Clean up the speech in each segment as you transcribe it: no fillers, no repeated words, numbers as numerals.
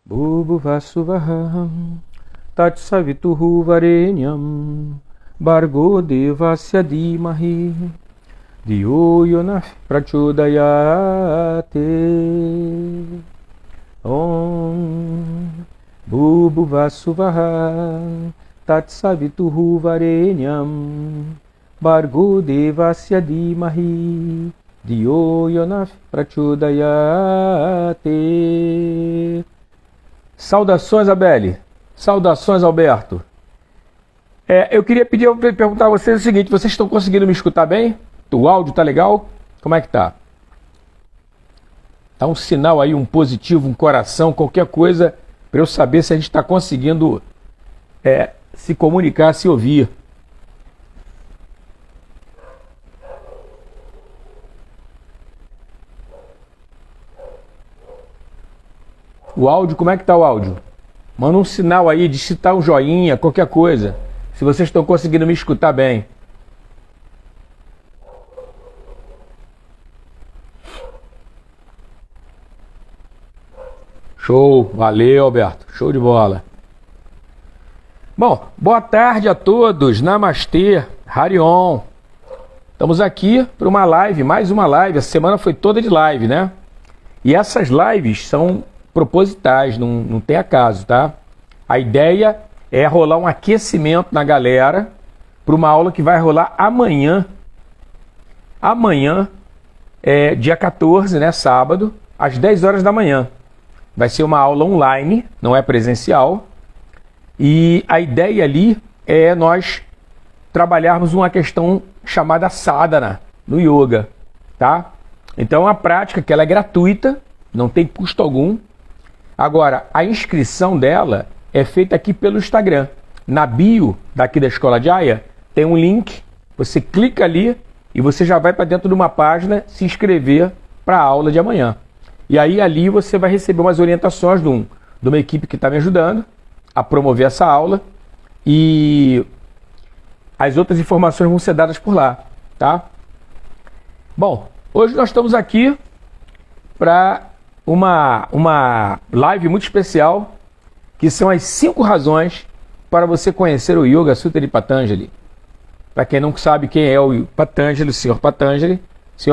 Bhuvasuvaham Tatsavituhu Varenyam Bhargo Devasya Dhimahi Dhiyo Yona Prachodayate. Om Bhuvasuvaham Tatsavituhu Varenyam Bhargo Devasya Dhimahi Dhiyo Yona Prachodayate. Saudações, Abeli. Saudações, Alberto. Eu queria perguntar a vocês o seguinte: vocês estão conseguindo me escutar bem? O áudio tá legal? Como é que tá? Dá um sinal aí, um positivo, um coração, qualquer coisa, para eu saber se a gente está conseguindo se comunicar, se ouvir. O áudio, como é que tá o áudio? Manda um sinal aí, digitar um joinha, qualquer coisa, se vocês estão conseguindo me escutar bem. Show, valeu, Alberto, show de bola. Bom, boa tarde a todos, Namastê, Harion. Estamos aqui para uma live, mais uma live, a semana foi toda de live, né? E essas lives são propositais, não tem acaso, tá? A ideia é rolar um aquecimento na galera para uma aula que vai rolar amanhã. Amanhã, dia 14, né, sábado, às 10 horas da manhã. Vai ser uma aula online, não é presencial. E a ideia ali é nós trabalharmos uma questão chamada sadhana no yoga, tá? Então, a prática que ela é gratuita, não tem custo algum. Agora, a inscrição dela é feita aqui pelo Instagram. Na bio daqui da Escola Jaya tem um link, você clica ali e você já vai para dentro de uma página se inscrever para a aula de amanhã. E aí ali você vai receber umas orientações de uma equipe que está me ajudando a promover essa aula e as outras informações vão ser dadas por lá, tá? Bom, hoje nós estamos aqui para uma live muito especial, que são as 5 razões para você conhecer o Yoga Sutra de Patanjali. Para quem não sabe quem é o Patanjali, o Sr.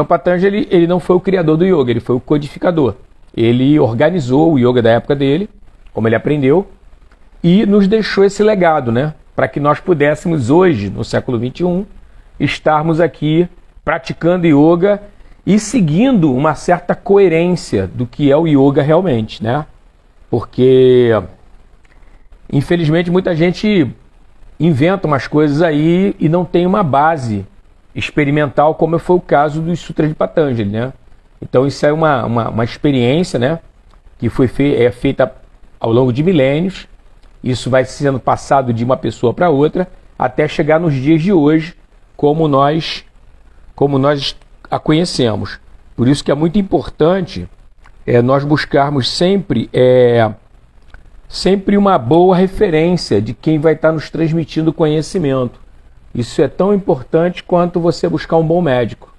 Patanjali, ele não foi o criador do yoga, ele foi o codificador. Ele organizou o yoga da época dele, como ele aprendeu, e nos deixou esse legado, né? Para que nós pudéssemos hoje, no século XXI, estarmos aqui praticando yoga e seguindo uma certa coerência do que é o yoga realmente, né? Porque, infelizmente, muita gente inventa umas coisas aí e não tem uma base experimental, como foi o caso do Sutra de Patanjali, né? Então isso é uma experiência, né? Que foi feita ao longo de milênios. Isso vai sendo passado de uma pessoa para outra até chegar nos dias de hoje, como nós a conhecemos. Por isso que é muito importante nós buscarmos sempre uma boa referência de quem vai estar nos transmitindo conhecimento. Isso é tão importante quanto você buscar um bom médico.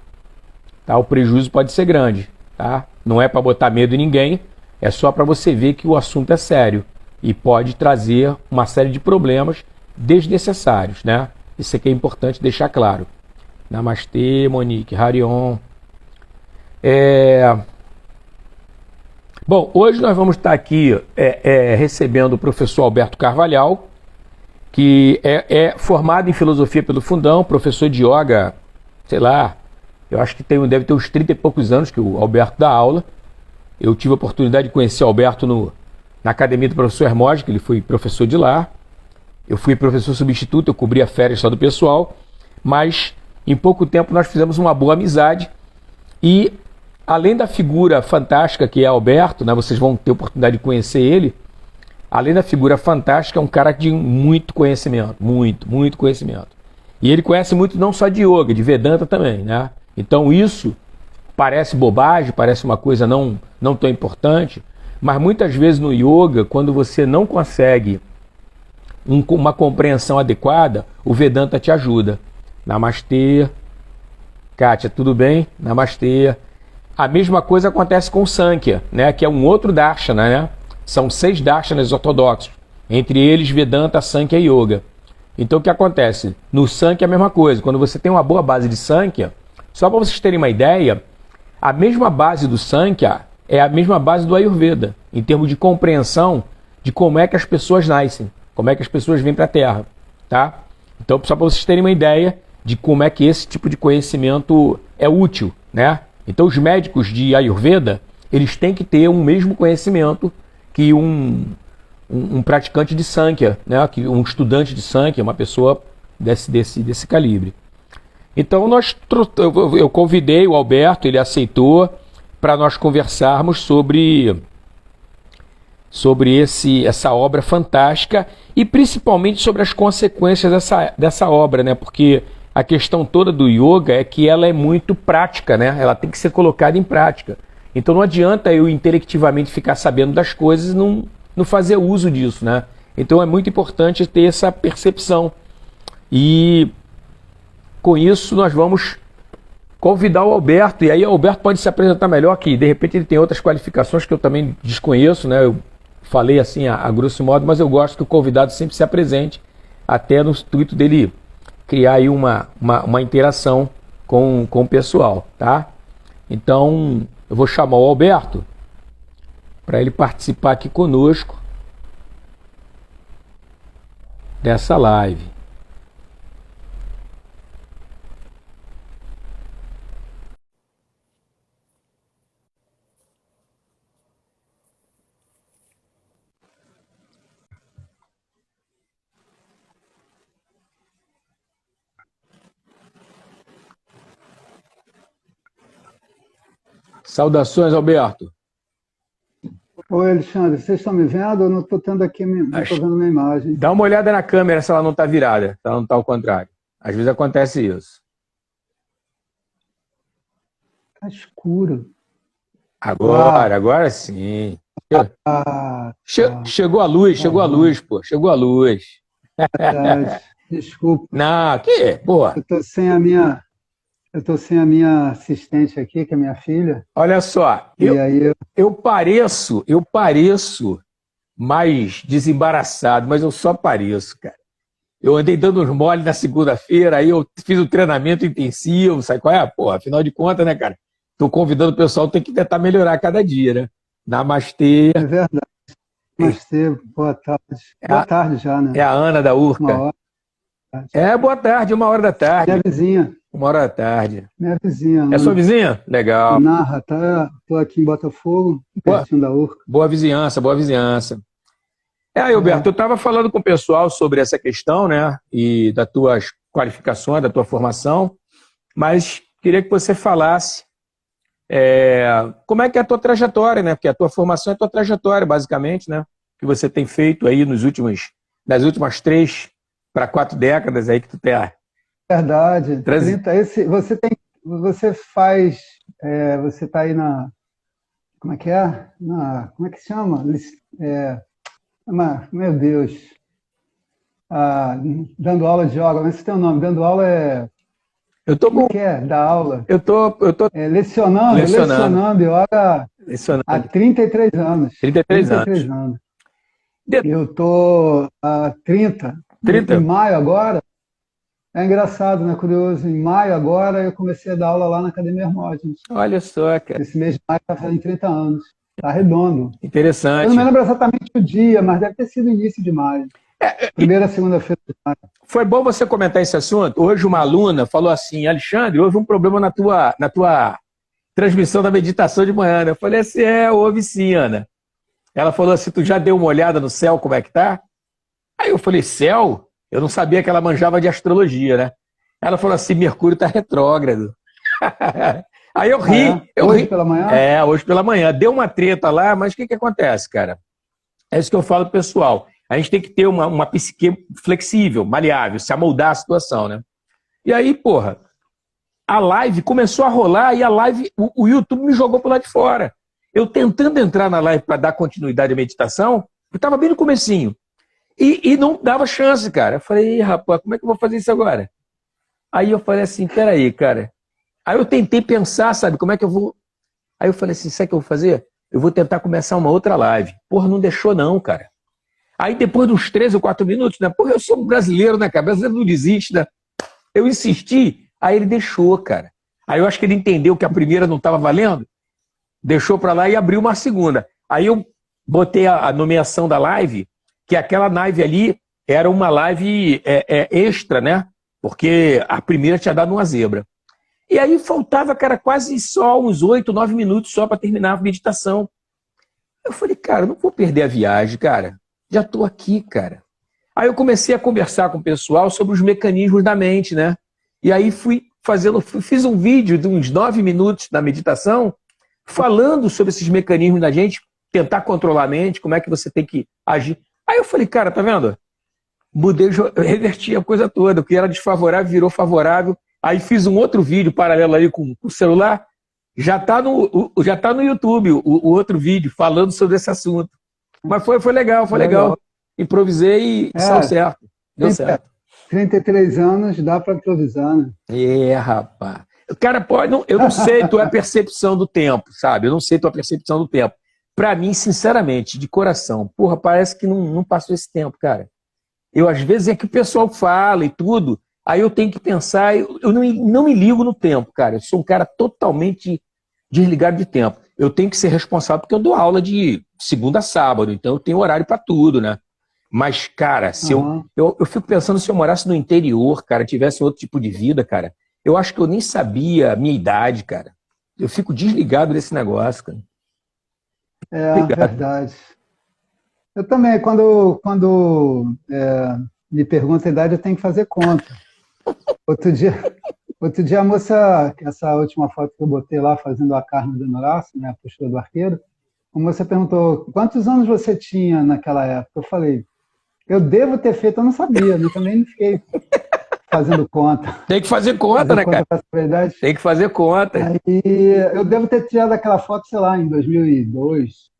Tá? O prejuízo pode ser grande. Tá? Não é para botar medo em ninguém, é só para você ver que o assunto é sério e pode trazer uma série de problemas desnecessários. Né? Isso aqui é importante deixar claro. Namastê, Monique, Harion. Bom, hoje nós vamos estar aqui recebendo o professor Alberto Carvalhal, que é formado em filosofia pelo Fundão, professor de yoga, sei lá, eu acho que deve ter uns 30 e poucos anos que o Alberto dá aula. Eu tive a oportunidade de conhecer o Alberto na academia do professor Hermógenes, que ele foi professor de lá. Eu fui professor substituto, eu cobria férias só do pessoal, mas em pouco tempo nós fizemos uma boa amizade e, além da figura fantástica que é Alberto, né, vocês vão ter a oportunidade de conhecer ele, além da figura fantástica, é um cara de muito conhecimento, muito conhecimento. E ele conhece muito não só de yoga, de Vedanta também, né? Então isso parece bobagem, parece uma coisa não tão importante, mas muitas vezes no yoga, quando você não consegue uma compreensão adequada, o Vedanta te ajuda. Namastê. Kátia, tudo bem? Namastê. A mesma coisa acontece com o Sankhya, né? Que é um outro darshana, né? São 6 darshanas ortodoxos, entre eles Vedanta, Sankhya e Yoga. Então o que acontece? No Sankhya é a mesma coisa. Quando você tem uma boa base de Sankhya, só para vocês terem uma ideia, a mesma base do Sankhya é a mesma base do Ayurveda, em termos de compreensão de como é que as pessoas nascem, como é que as pessoas vêm para a Terra, tá? Então, só para vocês terem uma ideia de como é que esse tipo de conhecimento é útil, né? Então, os médicos de Ayurveda, eles têm que ter o mesmo conhecimento que um praticante de Sankhya, né? Que um estudante de Sankhya, uma pessoa desse calibre. Então, eu convidei o Alberto, ele aceitou, para nós conversarmos sobre essa obra fantástica e principalmente sobre as consequências dessa obra, né? Porque a questão toda do yoga é que ela é muito prática, né? Ela tem que ser colocada em prática. Então não adianta eu intelectivamente ficar sabendo das coisas e não fazer uso disso, né? Então é muito importante ter essa percepção. E com isso nós vamos convidar o Alberto, e aí o Alberto pode se apresentar melhor, que de repente ele tem outras qualificações que eu também desconheço, né? Eu falei assim a grosso modo, mas eu gosto que o convidado sempre se apresente, até no intuito dele criar aí uma interação com o pessoal, tá? Então, eu vou chamar o Alberto para ele participar aqui conosco dessa live. Saudações, Alberto. Oi, Alexandre, vocês estão me vendo? Eu não estou tendo aqui, não estou vendo minha imagem. Dá uma olhada na câmera se ela não está virada, se ela não está ao contrário. Às vezes acontece isso. Está escuro. Agora sim. Chegou a luz, pô. Chegou a luz. Desculpa. Não, que? Boa. Eu estou sem a minha assistente aqui, que é minha filha. Olha só, eu pareço mais desembaraçado, mas eu só pareço, cara. Eu andei dando uns mole na segunda-feira, aí eu fiz o treinamento intensivo, sabe qual é? Pô, afinal de contas, né, cara? Tô convidando o pessoal, tem que tentar melhorar cada dia, né? Namastê. É verdade. Namastê, boa tarde. Boa tarde já, né? É a Ana da Urca. Uma hora. Boa tarde, 1h da tarde. Minha vizinha. 1h da tarde. Minha vizinha. É sua vizinha? Legal. Narra, tá? Tô aqui em Botafogo, pertinho da Urca. Boa vizinhança, boa vizinhança. Alberto, eu estava falando com o pessoal sobre essa questão, né? E das tuas qualificações, da tua formação, mas queria que você falasse como é que é a tua trajetória, né? Porque a tua formação é a tua trajetória, basicamente, né? Que você tem feito aí nas últimas 3 para 4 décadas aí que tu tem. Verdade. 30, você está aí na, como é que é? Como é que se chama? Meu Deus. Dando aula de yoga, mas você tem um nome, dando aula Eu tô como que é? Da aula. Eu tô lecionando yoga há 33 anos. 33 anos. Eu tô há 30. Em maio agora. É engraçado, né? Curioso. Em maio agora eu comecei a dar aula lá na Academia Hermógenes. Olha só, cara. Esse mês de maio está fazendo 30 anos. Tá redondo. Interessante. Eu não me lembro exatamente o dia, mas deve ter sido início de maio. Primeira, segunda-feira de maio. Foi bom você comentar esse assunto. Hoje uma aluna falou assim: Alexandre, houve um problema na tua transmissão da meditação de manhã. Eu falei assim: houve sim, Ana. Ela falou assim: tu já deu uma olhada no céu, como é que tá? Aí eu falei: céu? Eu não sabia que ela manjava de astrologia, né? Ela falou assim: Mercúrio tá retrógrado. Aí eu ri. Hoje pela manhã? Hoje pela manhã. Deu uma treta lá, mas o que acontece, cara? É isso que eu falo pro pessoal. A gente tem que ter uma psique flexível, maleável, se amoldar à situação, né? E aí, porra, a live começou a rolar e a live, o YouTube me jogou pro lado de fora. Eu tentando entrar na live para dar continuidade à meditação, eu tava bem no comecinho. E não dava chance, cara. Eu falei: rapaz, como é que eu vou fazer isso agora? Aí eu falei assim: peraí, cara. Aí eu tentei pensar, sabe, como é que eu vou... Aí eu falei assim: sabe o que eu vou fazer? eu vou tentar começar uma outra live. Porra, não deixou não, cara. Aí depois de uns 3 ou 4 minutos, né? Porra, eu sou brasileiro, né, cara? Brasileiro não desiste, né? Eu insisti, aí ele deixou, cara. Aí eu acho que ele entendeu que a primeira não estava valendo, deixou para lá e abriu uma segunda. Aí eu botei a nomeação da live, que aquela live ali era uma live extra, né? Porque a primeira tinha dado uma zebra. E aí faltava, cara, quase só uns 8, 9 minutos só para terminar a meditação. Eu falei, cara, eu não vou perder a viagem, cara. Já estou aqui, cara. Aí eu comecei a conversar com o pessoal sobre os mecanismos da mente, né? E aí fiz um vídeo de uns 9 minutos da meditação, falando sobre esses mecanismos da gente, tentar controlar a mente, como é que você tem que agir. Aí eu falei, cara, tá vendo? Mudei, reverti a coisa toda. O que era desfavorável virou favorável. Aí fiz um outro vídeo paralelo aí com o celular. Já tá no YouTube o outro vídeo falando sobre esse assunto. Mas foi legal, foi legal. Improvisei e saiu certo. Deu certo. 33 anos, dá para improvisar, né? Rapaz. O cara pode... eu não sei tua percepção do tempo, sabe? Eu não sei tua percepção do tempo. Pra mim, sinceramente, de coração, porra, parece que não passou esse tempo, cara. Eu, às vezes, é que o pessoal fala e tudo, aí eu tenho que pensar, eu não me ligo no tempo, cara. Eu sou um cara totalmente desligado de tempo. Eu tenho que ser responsável porque eu dou aula de segunda a sábado, então eu tenho horário para tudo, né? Mas, cara, se eu fico pensando se eu morasse no interior, cara, tivesse outro tipo de vida, cara, eu acho que eu nem sabia a minha idade, cara. Eu fico desligado desse negócio, cara. Verdade. Eu também, quando me pergunta a idade, eu tenho que fazer conta. Outro dia a moça, essa última foto que eu botei lá, fazendo a Carmen do Horácio, né, a postura do arqueiro, a moça perguntou, quantos anos você tinha naquela época? Eu falei, eu devo ter feito, eu não sabia, eu também não fiquei fazendo conta. Tem que fazer conta, né, cara? Tem que fazer conta. Aí, eu devo ter tirado aquela foto, sei lá, em 2002.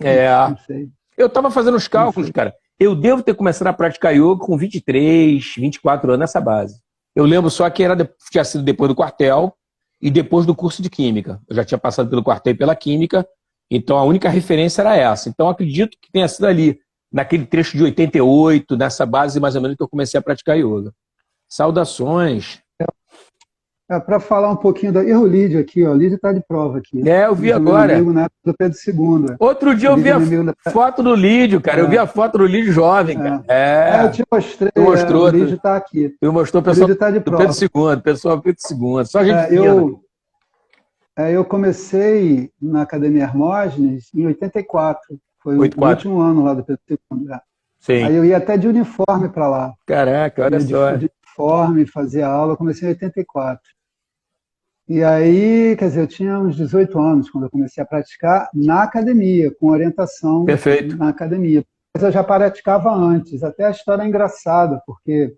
Não sei. Eu tava fazendo os cálculos, cara. Eu devo ter começado a praticar yoga com 23, 24 anos nessa base. Eu lembro só que tinha sido depois do quartel e depois do curso de química. Eu já tinha passado pelo quartel e pela química, então a única referência era essa. Então acredito que tenha sido ali, naquele trecho de 88, nessa base mais ou menos que eu comecei a praticar yoga. Saudações. Para falar um pouquinho da... E o Lídio aqui, ó. O Lídio está de prova aqui. Eu vi agora. Amigo, né, do Pedro II. Outro dia eu vi a foto do Lídio, cara. Eu vi a foto do Lídio jovem, cara. Eu te mostrei. Tu mostrou, o Lídio está aqui. Tu mostrou o pessoal do Pedro II, pessoal Pedro II. Só gente fina. Eu comecei na Academia Hermógenes em 84. Foi o último ano lá do Pedro II. Sim. Aí eu ia até de uniforme para lá. Caraca, olha só. De uniforme, fazia aula. Eu comecei em 84. E aí, quer dizer, eu tinha uns 18 anos quando eu comecei a praticar na academia, com orientação na academia. Mas eu já praticava antes. Até a história é engraçada, porque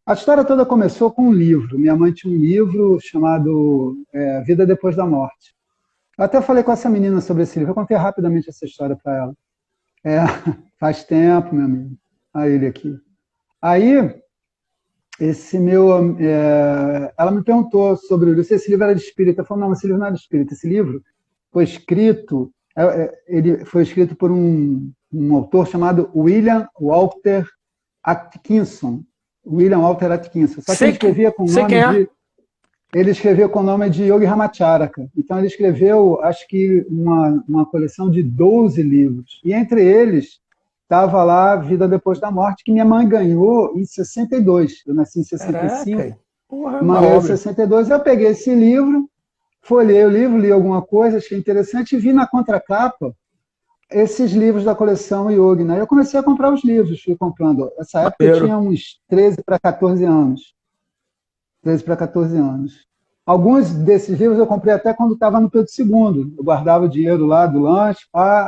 a história toda começou com um livro. Minha mãe tinha um livro chamado Vida Depois da Morte. Eu até falei com essa menina sobre esse livro. Eu contei rapidamente essa história para ela. Faz tempo, meu amigo. Aí ele aqui. Aí... ela me perguntou sobre o livro, se esse livro era de espírita. Eu falei, não, esse livro não era de espírita. Esse livro foi escrito, ele foi escrito por um autor chamado William Walter Atkinson. William Walter Atkinson. Só que ele escrevia com o nome ele escreveu com o nome de Yogi Ramacharaka. Então ele escreveu, acho que uma coleção de 12 livros. E entre eles estava lá Vida Depois da Morte, que minha mãe ganhou em 62. Eu nasci em 65. Caraca, porra, uma ganhou em 62. Eu peguei esse livro, folhei o livro, li alguma coisa, achei interessante e vi na contracapa esses livros da coleção Yogi. Né? Eu comecei a comprar os livros, fui comprando. Nessa época eu tinha uns 13 para 14 anos. 13 para 14 anos. Alguns desses livros eu comprei até quando estava no Pedro II. Eu guardava o dinheiro lá do lanche,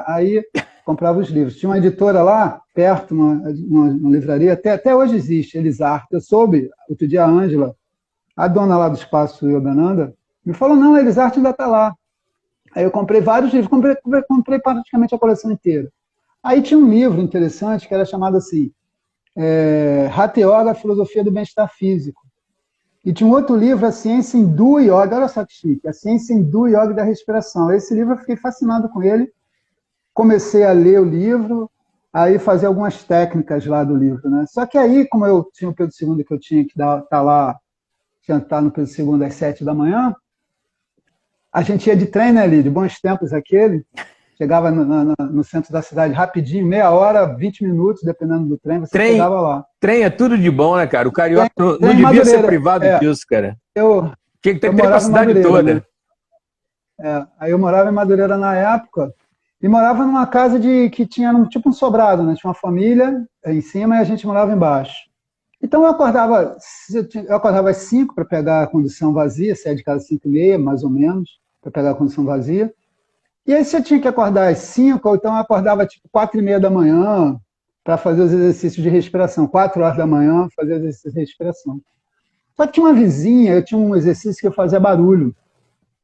aí comprava os livros. Tinha uma editora lá, perto, uma livraria, até hoje existe, Elisarte. Eu soube, outro dia a Ângela, a dona lá do Espaço Yogananda, me falou, não, a Elisarte ainda está lá. Aí eu comprei vários livros, comprei praticamente a coleção inteira. Aí tinha um livro interessante que era chamado assim, Hatha Yoga, a Filosofia do Bem-Estar Físico. E tinha um outro livro, A Ciência Hindu Yoga, olha só que chique, A Ciência Hindu Yoga da Respiração. Esse livro eu fiquei fascinado com ele, comecei a ler o livro, aí fazer algumas técnicas lá do livro, né? Só que aí, como eu tinha o Pedro II que eu tinha que estar lá, tinha que estar no Pedro II às 7 da manhã, a gente ia de trem, né, Lídio? Bons tempos aquele. Chegava no centro da cidade rapidinho, meia hora, 20 minutos, dependendo do trem, você chegava lá. Trem é tudo de bom, né, cara? O carioca não devia Madureira, ser privado disso, cara. Tinha que ter trem pra cidade toda. Né? Aí eu morava em Madureira na época, e morava numa casa que tinha tipo um sobrado, né? Tinha uma família em cima e a gente morava embaixo. Então eu acordava às 5 para pegar a condução vazia, saía de casa às 5h30, mais ou menos, para pegar a condução vazia. E aí você tinha que acordar às 5, ou então eu acordava tipo 4h30 da manhã para fazer os exercícios de respiração. 4 horas da manhã, fazer os exercícios de respiração. Só que tinha uma vizinha, eu tinha um exercício que eu fazia barulho,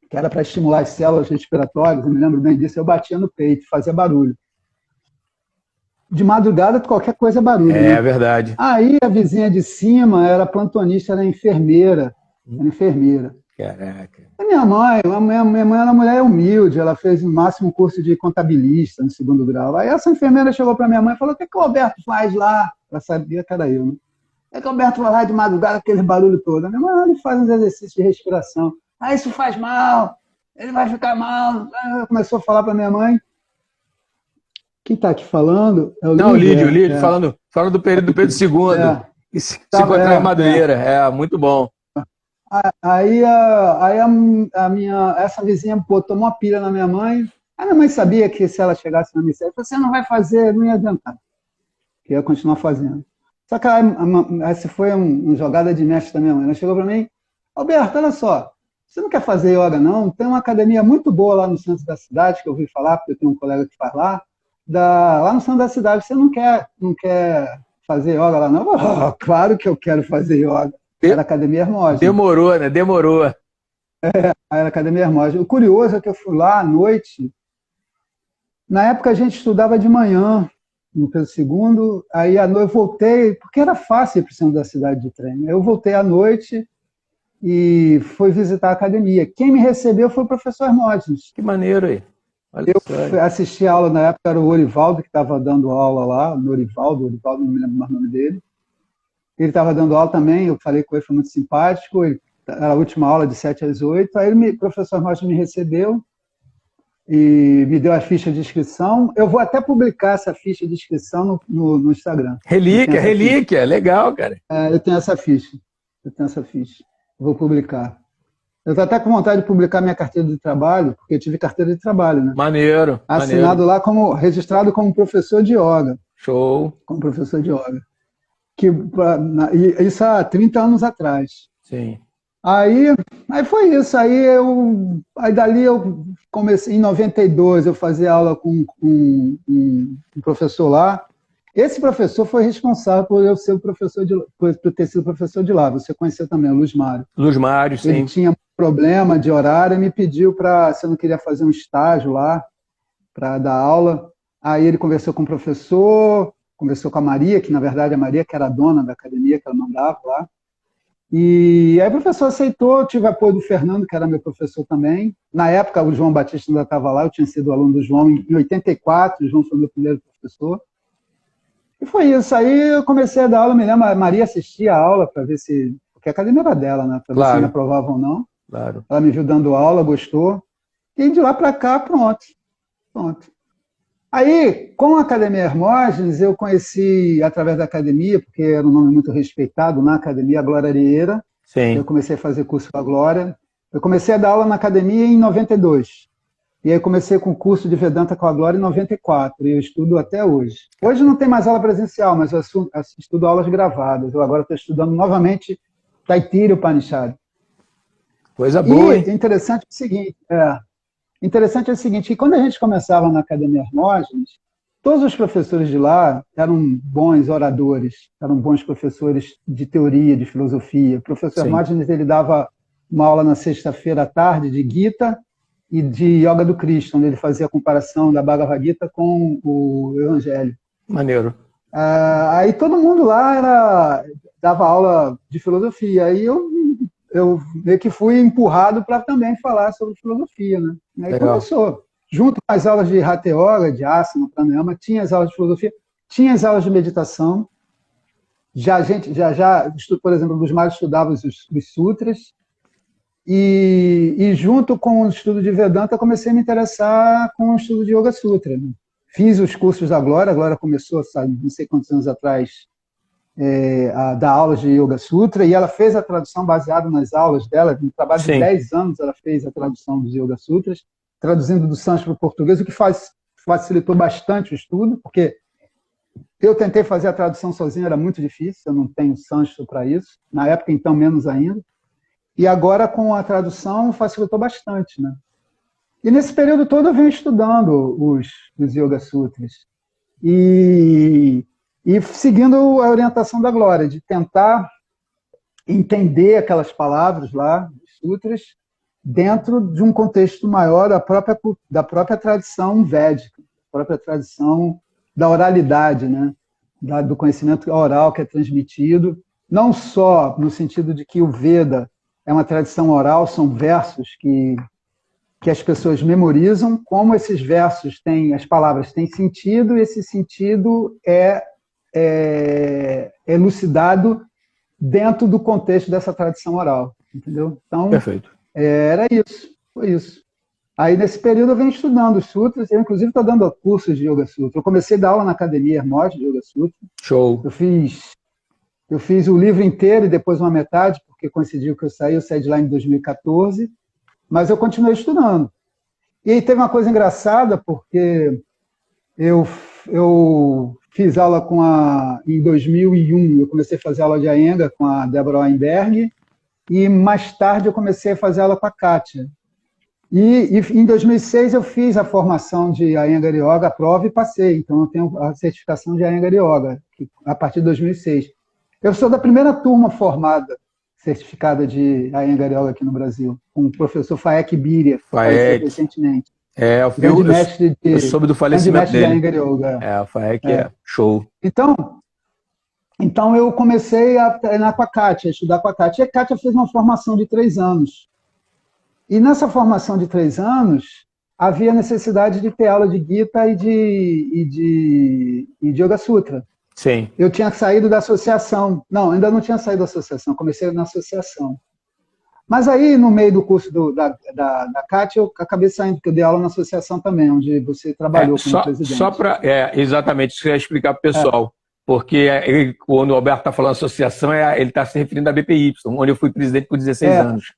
que era para estimular as células respiratórias, eu me lembro bem disso, eu batia no peito, fazia barulho. De madrugada, qualquer coisa é barulho. É, né? Verdade. Aí a vizinha de cima era plantonista, era enfermeira. Era enfermeira. Caraca. A minha mãe era uma mulher humilde, ela fez no máximo um curso de contabilista no 2º grau. Aí essa enfermeira chegou para minha mãe e falou: o que o Alberto faz lá? Ela sabia que era eu, né? O que o Alberto vai lá de madrugada, aquele barulho todo? A minha mãe, ele faz uns exercícios de respiração. Ah, isso faz mal, ele vai ficar mal. Começou a falar para minha mãe. Quem está aqui falando é o Lídio. Não, Lídio, falando do período do Pedro II. E se encontrar em Madureira. Muito bom. Aí essa vizinha tomou uma pilha na minha mãe. A minha mãe sabia que se ela chegasse na missa, ela falou: você não vai fazer, não ia adiantar. Que ia continuar fazendo. Só que essa foi uma jogada de mestre da minha mãe. Ela chegou para mim: Alberto, olha só, você não quer fazer yoga, não? Tem uma academia muito boa lá no centro da cidade, que eu ouvi falar, porque eu tenho um colega que faz lá. Lá no centro da cidade, você não quer fazer yoga lá, não? Oh, claro que eu quero fazer yoga. Era a Academia Hermógenes. Demorou, né? Demorou. Era a Academia Hermógenes. O curioso é que eu fui lá à noite. Na época a gente estudava de manhã, no Pedro II, aí à noite eu voltei, porque era fácil ir para o centro da cidade de trem. Eu voltei à noite e fui visitar a academia. Quem me recebeu foi o professor Hermógenes. Que maneiro aí. Eu assisti a aula na época, era o Orivaldo que estava dando aula lá, Norivaldo, não me lembro mais o nome dele. Ele estava dando aula também, eu falei com ele, foi muito simpático, era a última aula de 7 às 8, aí o professor Rocha me recebeu e me deu a ficha de inscrição. Eu vou até publicar essa ficha de inscrição no Instagram. Relíquia, legal, cara. Eu tenho essa ficha, vou publicar. Eu estou até com vontade de publicar minha carteira de trabalho, porque eu tive carteira de trabalho, né? Maneiro. Assinado lá, registrado como professor de yoga. Show. Como professor de yoga. Isso há 30 anos atrás. Sim. Aí foi isso. Aí dali eu comecei, em 92, eu fazia aula com um professor lá. Esse professor foi responsável por eu ser por ter sido professor de lá. Você conheceu também, o Luz Mário. Luz Mário, sim. Ele tinha um problema de horário e me pediu se eu não queria fazer um estágio lá para dar aula. Aí ele conversou com o professor, conversou com a Maria, que na verdade a Maria que era a dona da academia, que ela mandava lá. E aí o professor aceitou, eu tive apoio do Fernando, que era meu professor também. Na época o João Batista ainda estava lá, eu tinha sido aluno do João em 84, o João foi meu primeiro professor. E foi isso, aí eu comecei a dar aula, me lembro, a Maria assistia a aula para ver se... Porque a academia era dela, né? Para ver se me aprovava ou não. Claro. Ela me viu dando aula, gostou. E de lá para cá, pronto. Aí, com a Academia Hermógenes, eu conheci, através da academia, porque era um nome muito respeitado na academia, a Glória Arieira. Sim. Eu comecei a fazer curso com a Glória. Eu comecei a dar aula na academia em 92. E aí comecei com o curso de Vedanta com a Glória em 94. E eu estudo até hoje. Hoje não tem mais aula presencial, mas eu estudo aulas gravadas. Eu agora estou estudando novamente Taittiriya Upanishad. Coisa boa, hein? Interessante é o seguinte, que quando a gente começava na Academia Hermógenes, todos os professores de lá eram bons oradores, eram bons professores de teoria, de filosofia. O professor Hermógenes, ele dava uma aula na sexta-feira à tarde de Gita e de Yoga do Krishna, onde ele fazia a comparação da Bhagavad Gita com o Evangelho. Maneiro. Aí todo mundo lá dava aula de filosofia. Aí eu meio que fui empurrado para também falar sobre filosofia, né? Aí começou. junto com as aulas de Hatha Yoga, de Asana, Pranayama, tinha as aulas de filosofia, tinha as aulas de meditação. Por exemplo, os mais estudava os sutras. E junto com o estudo de Vedanta, eu comecei a me interessar com o estudo de Yoga Sutra. Né? Fiz os cursos da Glória. A Glória começou, sabe, não sei quantos anos atrás, a dar aulas de Yoga Sutra, e ela fez a tradução baseada nas aulas dela. No trabalho de 10 anos, ela fez a tradução dos Yoga Sutras, traduzindo do sânscrito para o português, o que facilitou bastante o estudo, porque eu tentei fazer a tradução sozinho, era muito difícil, eu não tenho sânscrito para isso. Na época, então, menos ainda. E agora, com a tradução, facilitou bastante. Né? E nesse período todo, eu venho estudando os Yoga Sutras. E seguindo a orientação da Glória, de tentar entender aquelas palavras lá, dos sutras, dentro de um contexto maior da própria tradição védica, da própria tradição da oralidade, né? Do conhecimento oral que é transmitido, não só no sentido de que o Veda é uma tradição oral, são versos que as pessoas memorizam, como esses versos têm, as palavras têm sentido, e esse sentido é elucidado dentro do contexto dessa tradição oral, entendeu? Então, perfeito. Era isso, foi isso. Aí, nesse período, eu venho estudando os sutras, eu, inclusive, estou dando cursos de Yoga Sutra. Eu comecei a dar aula na Academia Hermógenes de Yoga Sutra. Show. Eu fiz o livro inteiro e depois uma metade, porque coincidiu que eu saí de lá em 2014, mas eu continuei estudando. E aí teve uma coisa engraçada, porque eu fiz aula em 2001, eu comecei a fazer aula de Iyengar com a Deborah Weinberg, e mais tarde eu comecei a fazer aula com a Kátia. E em 2006 eu fiz a formação de Iyengar Yoga, a prova, e passei. Então eu tenho a certificação de Iyengar Yoga, a partir de 2006. Eu sou da primeira turma formada, certificada de Iyengar Yoga aqui no Brasil, com o professor Faek Birya, que faleceu recentemente. Eu soube do falecimento dele. De Iyengar Yoga. O Faek é show. Então eu comecei a treinar com a Kátia, a estudar com a Kátia. E a Kátia fez uma formação de 3 anos. E nessa formação de 3 anos, havia necessidade de ter aula de Gita e de Yoga Sutra. Sim. Eu tinha saído da associação. Não, ainda não tinha saído da associação, comecei na associação. Mas aí, no meio do curso da Kátia, eu acabei saindo, porque eu dei aula na associação também, onde você trabalhou como presidente. Exatamente, isso que eu ia explicar para o pessoal. Porque quando o Alberto está falando associação, ele está se referindo à BPY, onde eu fui presidente por 16 anos.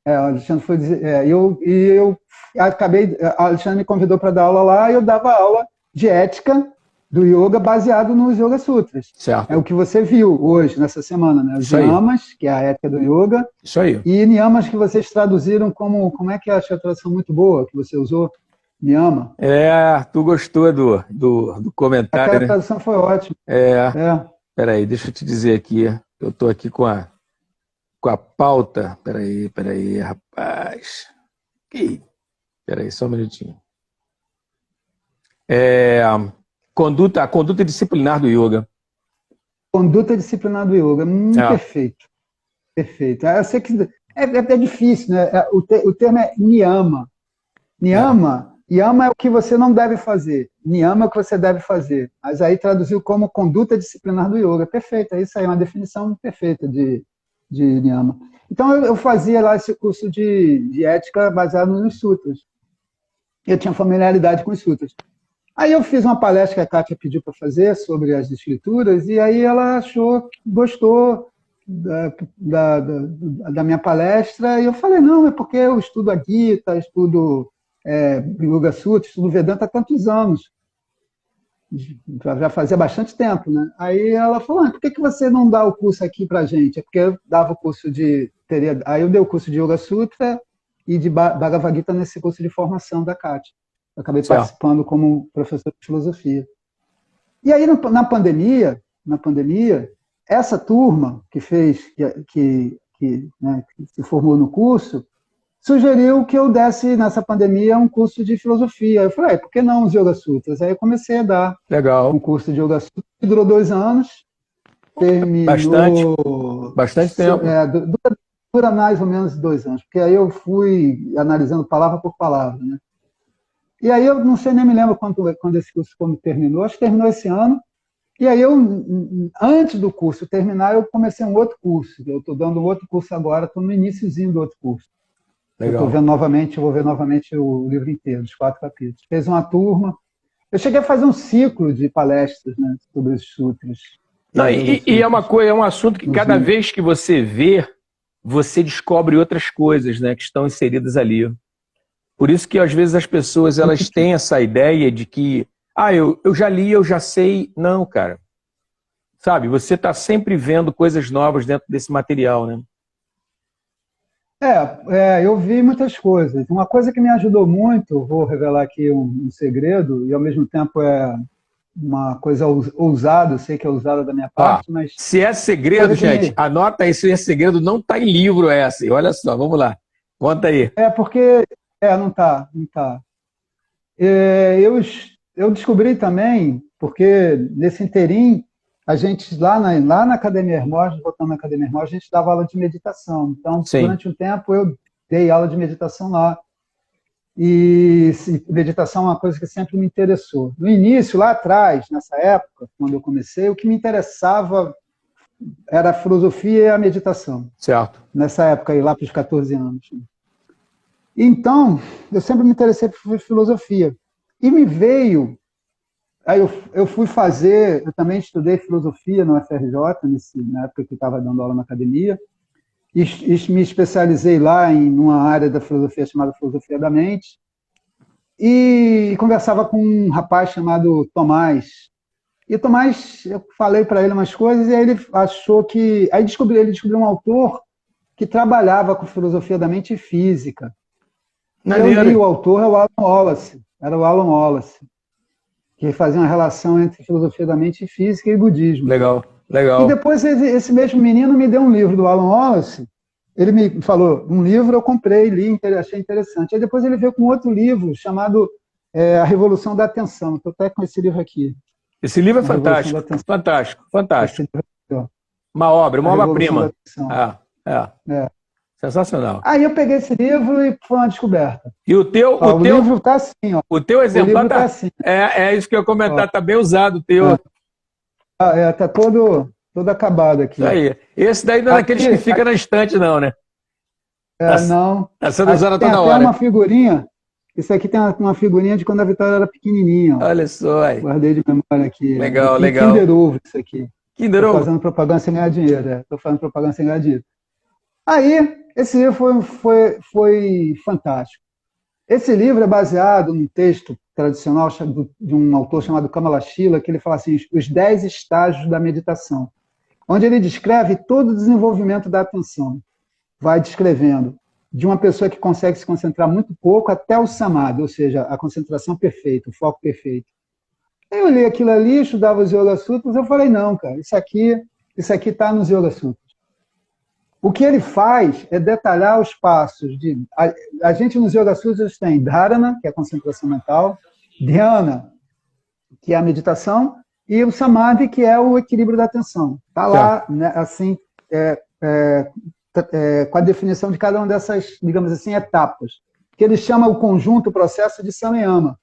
O Alexandre foi dizer. Eu acabei. O Alexandre me convidou para dar aula lá, e eu dava aula de ética do yoga baseado nos Yoga Sutras. Certo. É o que você viu hoje, nessa semana, né? Os niyamas, que é a ética do yoga. Isso aí. E niyamas que vocês traduziram como é que acho a tradução muito boa que você usou? Niyama. Tu gostou do comentário, Aquela tradução foi ótima. Peraí, deixa eu te dizer aqui. Eu estou aqui com a pauta. Peraí, rapaz. Peraí, só um minutinho. A conduta disciplinar do yoga. Conduta disciplinar do yoga. Perfeito. Perfeito. Eu sei que é difícil, né? O termo é niyama. Yama é o que você não deve fazer. Niyama é o que você deve fazer. Mas aí traduziu como conduta disciplinar do yoga. Perfeito, é isso aí, uma definição perfeita de niyama. Então eu fazia lá esse curso de ética baseado nos sutras. Eu tinha familiaridade com os sutras. Aí eu fiz uma palestra que a Kátia pediu para fazer sobre as escrituras, e aí ela gostou da minha palestra, e eu falei, não, é porque eu estudo a Gita, estudo Yoga Sutra, estudo Vedanta há tantos anos. Já fazia bastante tempo, né? Aí ela falou, por que você não dá o curso aqui pra gente? É porque eu dava o curso aí eu dei o curso de Yoga Sutra e de Bhagavad Gita nesse curso de formação da Kátia. Eu acabei participando como professor de filosofia. E aí, na pandemia, essa turma que se formou no curso, sugeriu que eu desse, nessa pandemia, um curso de filosofia. Eu falei, por que não os Yoga Sutras? Aí eu comecei a dar um curso de Yoga Sutra, que durou 2 anos. Terminou... Bastante tempo. Dura mais ou menos 2 anos, porque aí eu fui analisando palavra por palavra, né? E aí eu não sei, nem me lembro quando esse curso terminou, acho que terminou esse ano. E aí antes do curso terminar, eu comecei um outro curso. Eu estou dando um outro curso agora, estou no iniciozinho do outro curso. Eu estou vendo novamente, eu vou ver novamente o livro inteiro, os 4 capítulos. Fez uma turma. Eu cheguei a fazer um ciclo de palestras, né, sobre os sutras. Não, e é uma coisa, é um assunto que cada vez que você vê, você descobre outras coisas, né, que estão inseridas ali. Por isso que às vezes as pessoas elas têm essa ideia de que eu já li, eu já sei. Não, cara. Sabe, você está sempre vendo coisas novas dentro desse material, né? Eu vi muitas coisas. Uma coisa que me ajudou muito, vou revelar aqui um segredo, e ao mesmo tempo é uma coisa ousada, eu sei que é ousada da minha parte, mas... Se é segredo, gente, anota aí, se é segredo, não está em livro essa. Olha só, vamos lá. Conta aí. Porque... não tá. Eu descobri também, porque nesse inteirinho, a gente, lá na Academia Hermógenes, voltando na Academia Hermógenes, a gente dava aula de meditação. Então, durante um tempo, eu dei aula de meditação lá. E meditação é uma coisa que sempre me interessou. No início, lá atrás, nessa época, quando eu comecei, o que me interessava era a filosofia e a meditação. Certo. Nessa época, aí, lá para os 14 anos. Então, eu sempre me interessei por filosofia. E me veio... Aí eu fui fazer... Eu também estudei filosofia no FRJ, na época que eu estava dando aula na academia, e me especializei lá em uma área da filosofia chamada Filosofia da Mente, e conversava com um rapaz chamado Tomás. E o Tomás, eu falei para ele umas coisas, e aí ele achou que... Aí ele descobriu um autor que trabalhava com filosofia da mente e física. Eu li o autor, é o Alan Wallace. Era o Alan Wallace, que fazia uma relação entre filosofia da mente e física e budismo. Legal. E depois esse mesmo menino me deu um livro do Alan Wallace. Ele me falou, um livro eu comprei, li, achei interessante. Aí depois ele veio com outro livro chamado A Revolução da Atenção. Estou até com esse livro aqui. Esse livro é fantástico. Fantástico. Uma obra-prima. Sensacional. Aí eu peguei esse livro e foi uma descoberta. E o livro está assim, ó. O teu exemplar está assim. É isso que eu ia comentar, está bem usado o teu. Está todo acabado aqui. Isso aí. Esse daí não é daqueles que fica na estante, não, né? Não. Essa usando toda hora. Tem uma figurinha. Isso aqui tem uma figurinha de quando a Vitória era pequenininha. Ó. Olha só aí. Guardei de memória aqui. Legal. Kinder Ovo, isso aqui. Kinder Ovo? Estou fazendo propaganda sem ganhar dinheiro. Estou fazendo propaganda sem ganhar dinheiro. Aí, esse livro foi fantástico. Esse livro é baseado num texto tradicional de um autor chamado Kamalashila, que ele fala assim, os 10 estágios da meditação, onde ele descreve todo o desenvolvimento da atenção. Vai descrevendo de uma pessoa que consegue se concentrar muito pouco até o samadhi, ou seja, a concentração perfeita, o foco perfeito. Eu li aquilo ali, estudava os Yoga Sutras, eu falei, não, cara, isso aqui está nos Yoga Sutras. O que ele faz é detalhar os passos. A gente nos Yoga Sutras tem Dharana, que é a concentração mental, Dhyana, que é a meditação, e o Samadhi, que é o equilíbrio da atenção. Está lá, né, assim, com a definição de cada uma dessas, digamos assim, etapas, que ele chama o conjunto, o processo de Samyama.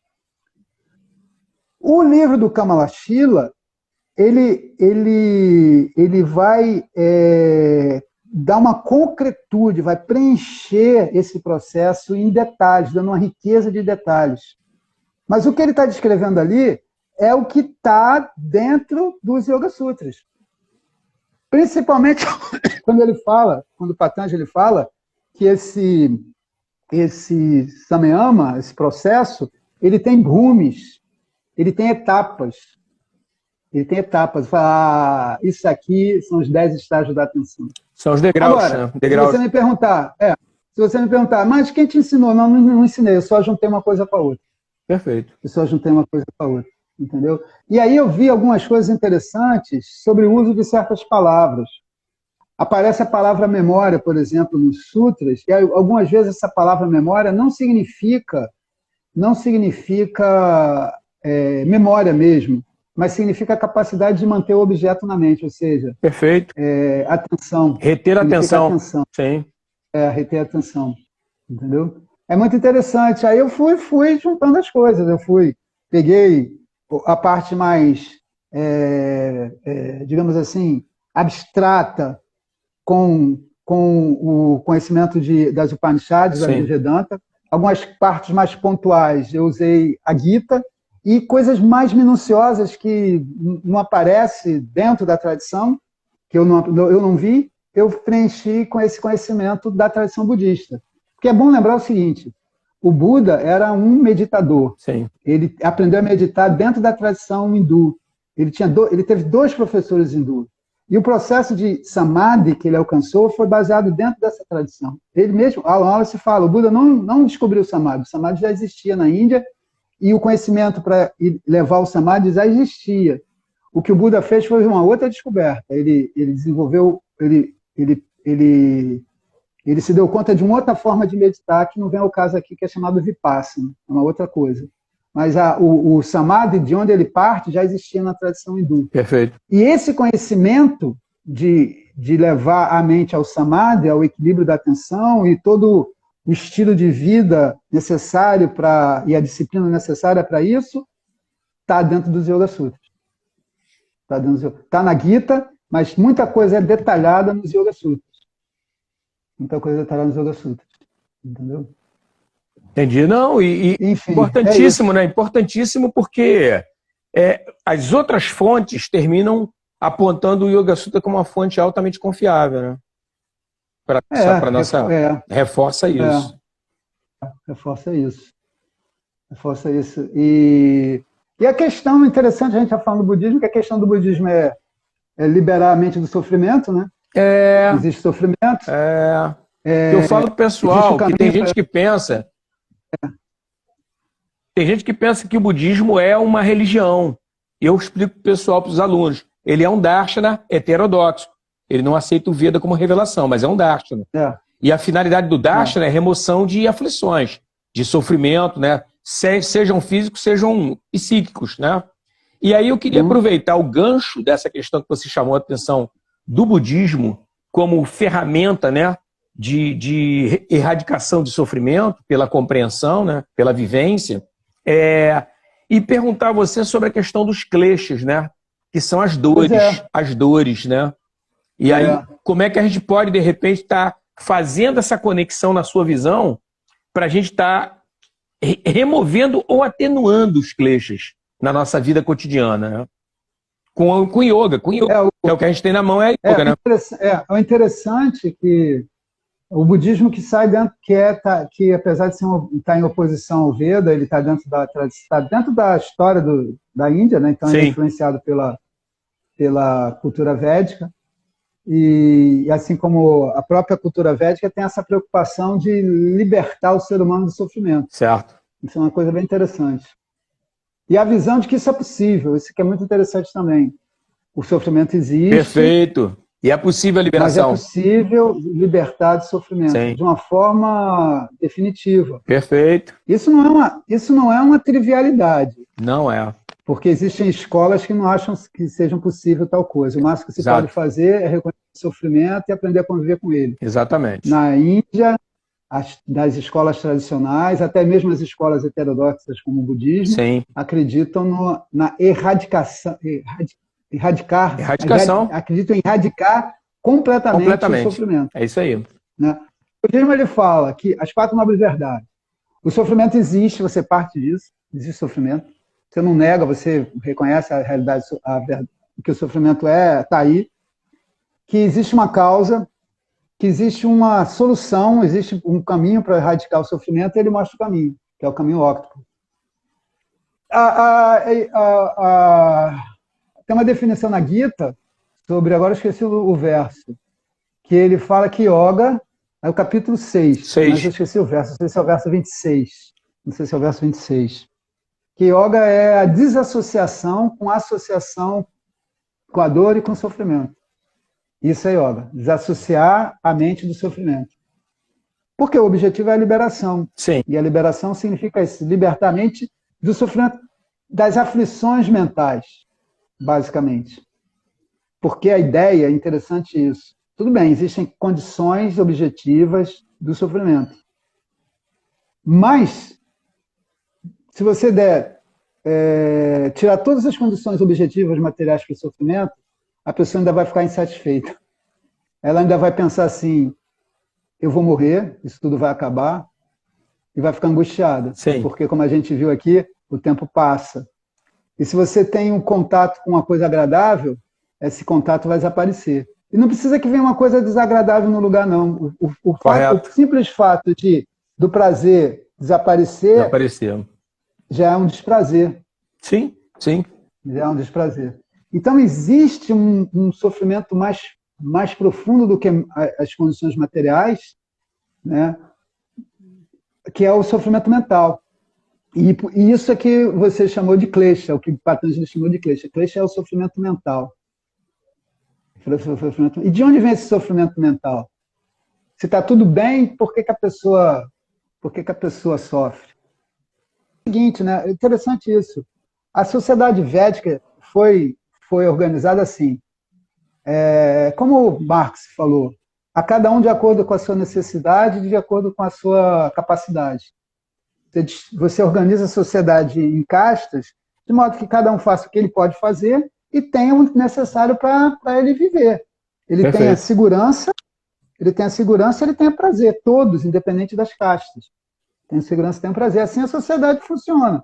O livro do Kamalashila, ele vai dar uma concretude, vai preencher esse processo em detalhes, dando uma riqueza de detalhes. Mas o que ele está descrevendo ali é o que está dentro dos Yoga Sutras. Principalmente quando o Patanjali fala que esse Samyama, esse processo, ele tem bhumis, ele tem etapas. Fala, isso aqui são os 10 estágios da atenção. São os degraus. Agora, né? Degraus. se você me perguntar, mas quem te ensinou? Não ensinei, eu só juntei uma coisa com a outra. Perfeito. Entendeu? E aí eu vi algumas coisas interessantes sobre o uso de certas palavras. Aparece a palavra memória, por exemplo, nos sutras, e algumas vezes essa palavra memória não significa memória mesmo, mas significa a capacidade de manter o objeto na mente, ou seja... Perfeito. Atenção. Reter a atenção. Sim. Reter a atenção. Entendeu? É muito interessante. Aí eu fui juntando as coisas. Peguei a parte mais, digamos assim, abstrata com o conhecimento das Upanishads, da Sim. Vedanta. Algumas partes mais pontuais eu usei a Gita, e coisas mais minuciosas que não aparecem dentro da tradição, que eu não vi, eu preenchi com esse conhecimento da tradição budista. Porque é bom lembrar o seguinte, o Buda era um meditador. Sim. Ele aprendeu a meditar dentro da tradição hindu. Ele teve 2 professores hindus. E o processo de samadhi que ele alcançou foi baseado dentro dessa tradição. Ele mesmo, Alan Wallace fala, o Buda não descobriu o samadhi já existia na Índia, e o conhecimento para levar o samadhi já existia. O que o Buda fez foi uma outra descoberta. Ele desenvolveu, ele se deu conta de uma outra forma de meditar, que não vem ao caso aqui, que é chamado vipassana, é uma outra coisa. Mas o samadhi, de onde ele parte, já existia na tradição hindu. Perfeito. E esse conhecimento de levar a mente ao samadhi, ao equilíbrio da atenção, e todo o estilo de vida necessário e a disciplina necessária para isso, está dentro dos Yoga Sutras. Está na Gita, mas muita coisa é detalhada nos Yoga Sutras. Muita coisa detalhada nos Yoga Sutras. Entendeu? Entendi. Não, Enfim, importantíssimo, né? Importantíssimo porque as outras fontes terminam apontando o Yoga Sutra como uma fonte altamente confiável, né? Para nossa... reforça isso. Reforça isso. Reforça isso. E a questão interessante, a gente está falando do budismo, que a questão do budismo é liberar a mente do sofrimento, né? Existe sofrimento. Eu falo pro pessoal que tem gente que pensa... Tem gente que pensa que o budismo é uma religião. Eu explico para o pessoal, para os alunos. Ele é um darshana heterodoxo. Ele não aceita o Veda como revelação, mas é um darshana. E a finalidade do darshana é remoção de aflições, de sofrimento, né? Sejam físicos, sejam psíquicos, né? E aí eu queria aproveitar o gancho dessa questão que você chamou a atenção do budismo como ferramenta, né, de erradicação de sofrimento pela compreensão, né, pela vivência, e perguntar a você sobre a questão dos kleshas, né, que são as dores, né? E aí, como é que a gente pode, de repente, estar fazendo essa conexão na sua visão para a gente estar removendo ou atenuando os kleshas na nossa vida cotidiana, né? Com yoga, que é o que a gente tem na mão, é a yoga, né? O interessante é que o budismo que sai dentro, que apesar de estar em oposição ao Veda, ele está dentro da história da Índia, né? Então ele é influenciado pela cultura védica, e assim como a própria cultura védica tem essa preocupação de libertar o ser humano do sofrimento. Certo. Isso é uma coisa bem interessante. E a visão de que isso é possível, isso que é muito interessante também. O sofrimento existe. Perfeito. E é possível a liberação. Mas é possível libertar do sofrimento de uma forma definitiva. Perfeito. Isso não é uma trivialidade. Não é. Porque existem escolas que não acham que seja possível tal coisa. O máximo que se pode fazer é reconhecer o sofrimento e aprender a conviver com ele. Exatamente. Na Índia, das escolas tradicionais, até mesmo as escolas heterodoxas como o budismo, acreditam na erradicação. Acreditam em erradicar completamente o sofrimento. É isso aí. Né? O budismo ele fala que as 4 nobres verdades. O sofrimento existe, você parte disso, existe sofrimento. Você não nega, você reconhece a realidade, que o sofrimento está aí, que existe uma causa, que existe uma solução, existe um caminho para erradicar o sofrimento, e ele mostra o caminho, que é o caminho óctuplo. Tem uma definição na Gita sobre, agora eu esqueci o verso, que ele fala que yoga é o capítulo 6, mas eu esqueci o verso, não sei se é o verso 26. Não sei se é o verso 26. Que yoga é a desassociação com a associação com a dor e com o sofrimento. Isso é yoga, desassociar a mente do sofrimento. Porque o objetivo é a liberação. E a liberação significa isso, libertar a mente do sofrimento, das aflições mentais, basicamente. Porque a ideia, é interessante isso. Tudo bem, existem condições objetivas do sofrimento. Mas, se você der, tirar todas as condições objetivas materiais para o sofrimento, a pessoa ainda vai ficar insatisfeita. Ela ainda vai pensar assim, eu vou morrer, isso tudo vai acabar, e vai ficar angustiada. Sim. Porque, como a gente viu aqui, o tempo passa. E se você tem um contato com uma coisa agradável, esse contato vai desaparecer. E não precisa que venha uma coisa desagradável no lugar, não. O simples fato do prazer desaparecer já é um desprazer. Sim, sim. Já é um desprazer. Então, existe um sofrimento mais profundo do que as condições materiais, né? Que é o sofrimento mental. E isso é que você chamou de klesha, o que Patanjali chamou de klesha. Klesha é o sofrimento mental. E de onde vem esse sofrimento mental? Se está tudo bem, por que a pessoa sofre? É o seguinte, né? É interessante isso. A sociedade védica foi organizada assim. Como Marx falou, a cada um de acordo com a sua necessidade, de acordo com a sua capacidade. Você organiza a sociedade em castas, de modo que cada um faça o que ele pode fazer e tenha o necessário para ele viver. Ele tem a segurança, ele tem a prazer, todos, independente das castas. Tem segurança, tem prazer. Assim a sociedade funciona.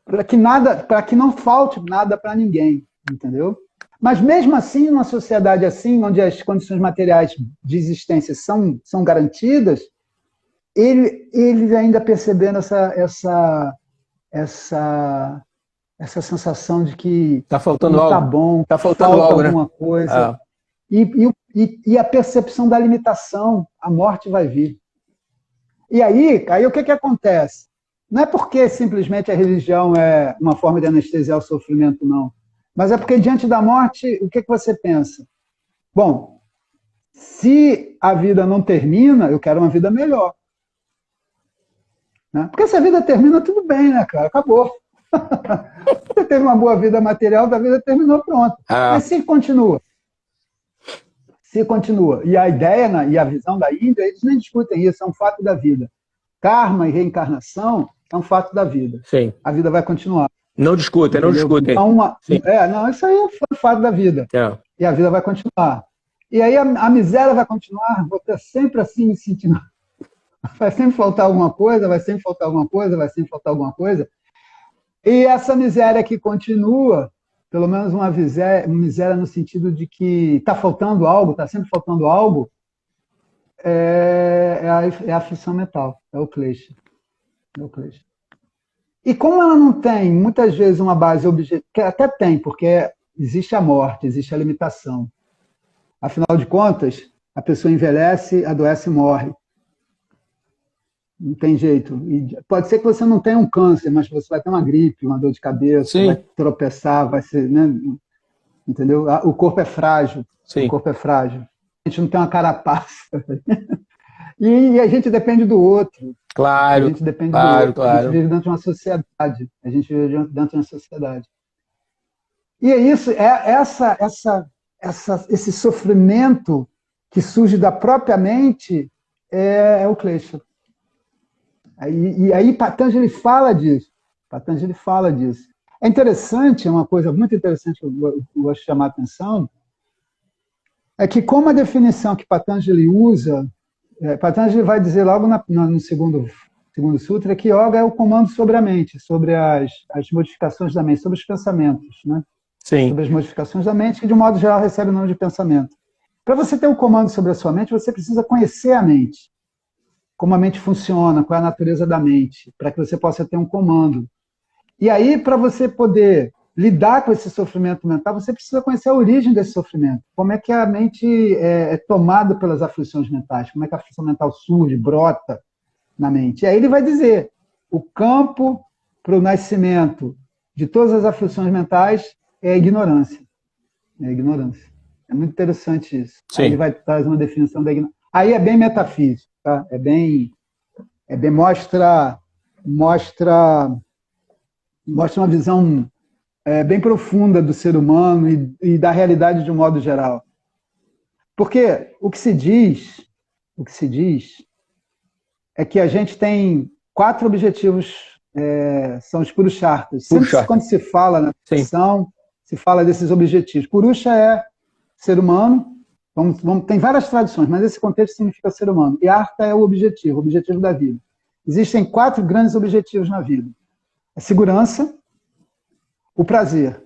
Para que não falte nada para ninguém, entendeu? Mas mesmo assim, numa sociedade assim, onde as condições materiais de existência são garantidas, ele ainda percebendo essa sensação de que tá faltando não algo. Tá bom, tá faltando falta algo, alguma né? coisa. E a percepção da limitação, a morte vai vir. E aí o que acontece? Não é porque simplesmente a religião é uma forma de anestesiar o sofrimento, não. Mas é porque diante da morte, o que você pensa? Bom, se a vida não termina, eu quero uma vida melhor. Né? Porque se a vida termina, tudo bem, né, cara? Acabou. Você teve uma boa vida material, a vida terminou, pronto. Mas se continua. E a ideia e a visão da Índia, eles nem discutem isso, é um fato da vida. Karma e reencarnação é um fato da vida. Sim. A vida vai continuar. Não discutem, não discutem. Não, isso aí é fato da vida. E a vida vai continuar. E aí a miséria vai continuar, vou estar sempre assim me sentindo. Vai sempre faltar alguma coisa, vai sempre faltar alguma coisa, vai sempre faltar alguma coisa. E essa miséria que continua, pelo menos uma miséria no sentido de que está faltando algo, está sempre faltando algo, é a aflição mental, é o klesha. E como ela não tem, muitas vezes, uma base objetiva, que até tem, porque existe a morte, existe a limitação. Afinal de contas, a pessoa envelhece, adoece e morre. Não tem jeito. E pode ser que você não tenha um câncer, mas você vai ter uma gripe, uma dor de cabeça, Sim. vai tropeçar, vai ser... Né? Entendeu? O corpo é frágil. Sim. O corpo é frágil. A gente não tem uma carapaça. E a gente depende do outro. Claro. A gente depende do outro. A gente vive dentro de uma sociedade. E é isso, esse sofrimento que surge da própria mente é o klesha. E aí Patanjali fala disso. É interessante, é uma coisa muito interessante que eu gosto de chamar a atenção, é que como a definição que Patanjali usa, Patanjali vai dizer logo no segundo sutra que yoga é o comando sobre a mente, sobre as modificações da mente, sobre os pensamentos, né? Sim. Sobre as modificações da mente, que de um modo geral recebe o nome de pensamento. Para você ter um comando sobre a sua mente, você precisa conhecer a mente. Como a mente funciona, qual é a natureza da mente, para que você possa ter um comando. E aí, para você poder lidar com esse sofrimento mental, você precisa conhecer a origem desse sofrimento. Como é que a mente é tomada pelas aflições mentais, como é que a aflição mental surge, brota na mente. E aí ele vai dizer, o campo para o nascimento de todas as aflições mentais é a ignorância. É muito interessante isso. Sim. Aí ele vai trazer uma definição da ignorância. Aí é bem metafísico, tá? Mostra uma visão bem profunda do ser humano e da realidade de um modo geral. Porque o que se diz é que a gente tem 4 objetivos, são os Purusharthas. Sempre quando se fala na tradição, se fala desses objetivos. Purusha é ser humano, tem várias tradições, mas esse contexto significa ser humano. E Artha é o objetivo da vida. Existem 4 grandes objetivos na vida. A segurança, o prazer,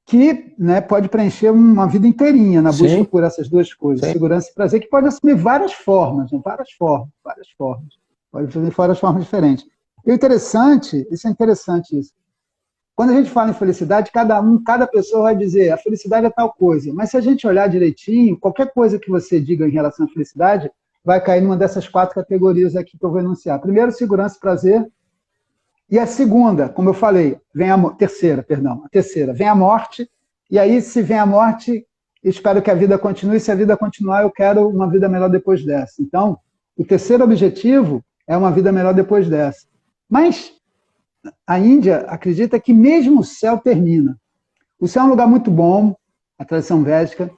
que, né, pode preencher uma vida inteirinha na busca por essas duas coisas, segurança e prazer, que pode assumir várias formas, né? Várias formas. Pode assumir várias formas diferentes. E o interessante, isso é interessante isso. Quando a gente fala em felicidade, cada pessoa vai dizer, a felicidade é tal coisa. Mas se a gente olhar direitinho, qualquer coisa que você diga em relação à felicidade, vai cair numa dessas 4 categorias aqui que eu vou enunciar. Primeiro, segurança e prazer. E a segunda, como eu falei, a terceira, vem a morte. E aí, se vem a morte, espero que a vida continue. Se a vida continuar, eu quero uma vida melhor depois dessa. Então, o terceiro objetivo é uma vida melhor depois dessa. Mas a Índia acredita que mesmo o céu termina. O céu é um lugar muito bom, a tradição védica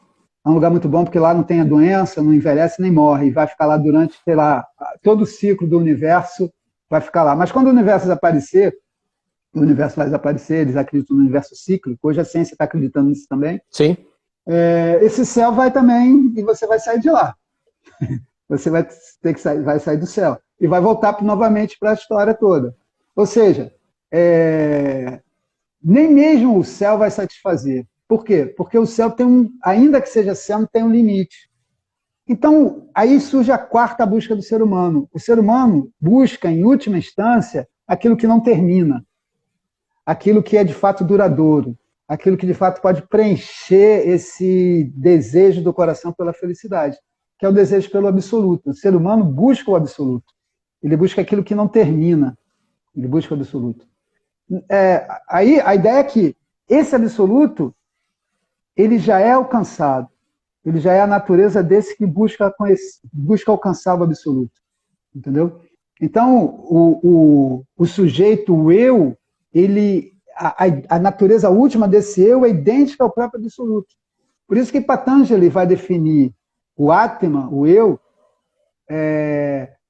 é um lugar muito bom, porque lá não tem a doença, não envelhece nem morre, e vai ficar lá durante, sei lá, todo o ciclo do universo vai ficar lá. Mas quando o universo desaparecer, o universo vai desaparecer, eles acreditam no universo cíclico, hoje a ciência está acreditando nisso também. Sim. Esse céu vai também, e você vai sair de lá. Você vai ter que vai sair do céu. E vai voltar novamente para a história toda. Ou seja, nem mesmo o céu vai satisfazer. Por quê? Porque o céu ainda que seja céu, tem um limite. Então, aí surge a 4ª busca do ser humano. O ser humano busca, em última instância, aquilo que não termina, aquilo que é de fato duradouro, aquilo que de fato pode preencher esse desejo do coração pela felicidade, que é o desejo pelo absoluto. O ser humano busca o absoluto. Ele busca aquilo que não termina. Ele busca o absoluto. Aí a ideia é que esse absoluto, ele já é alcançado. Ele já é a natureza desse que busca alcançar o absoluto. Entendeu? Então, o sujeito, o eu, a natureza última desse eu é idêntica ao próprio absoluto. Por isso que Patanjali vai definir o Atma, o eu,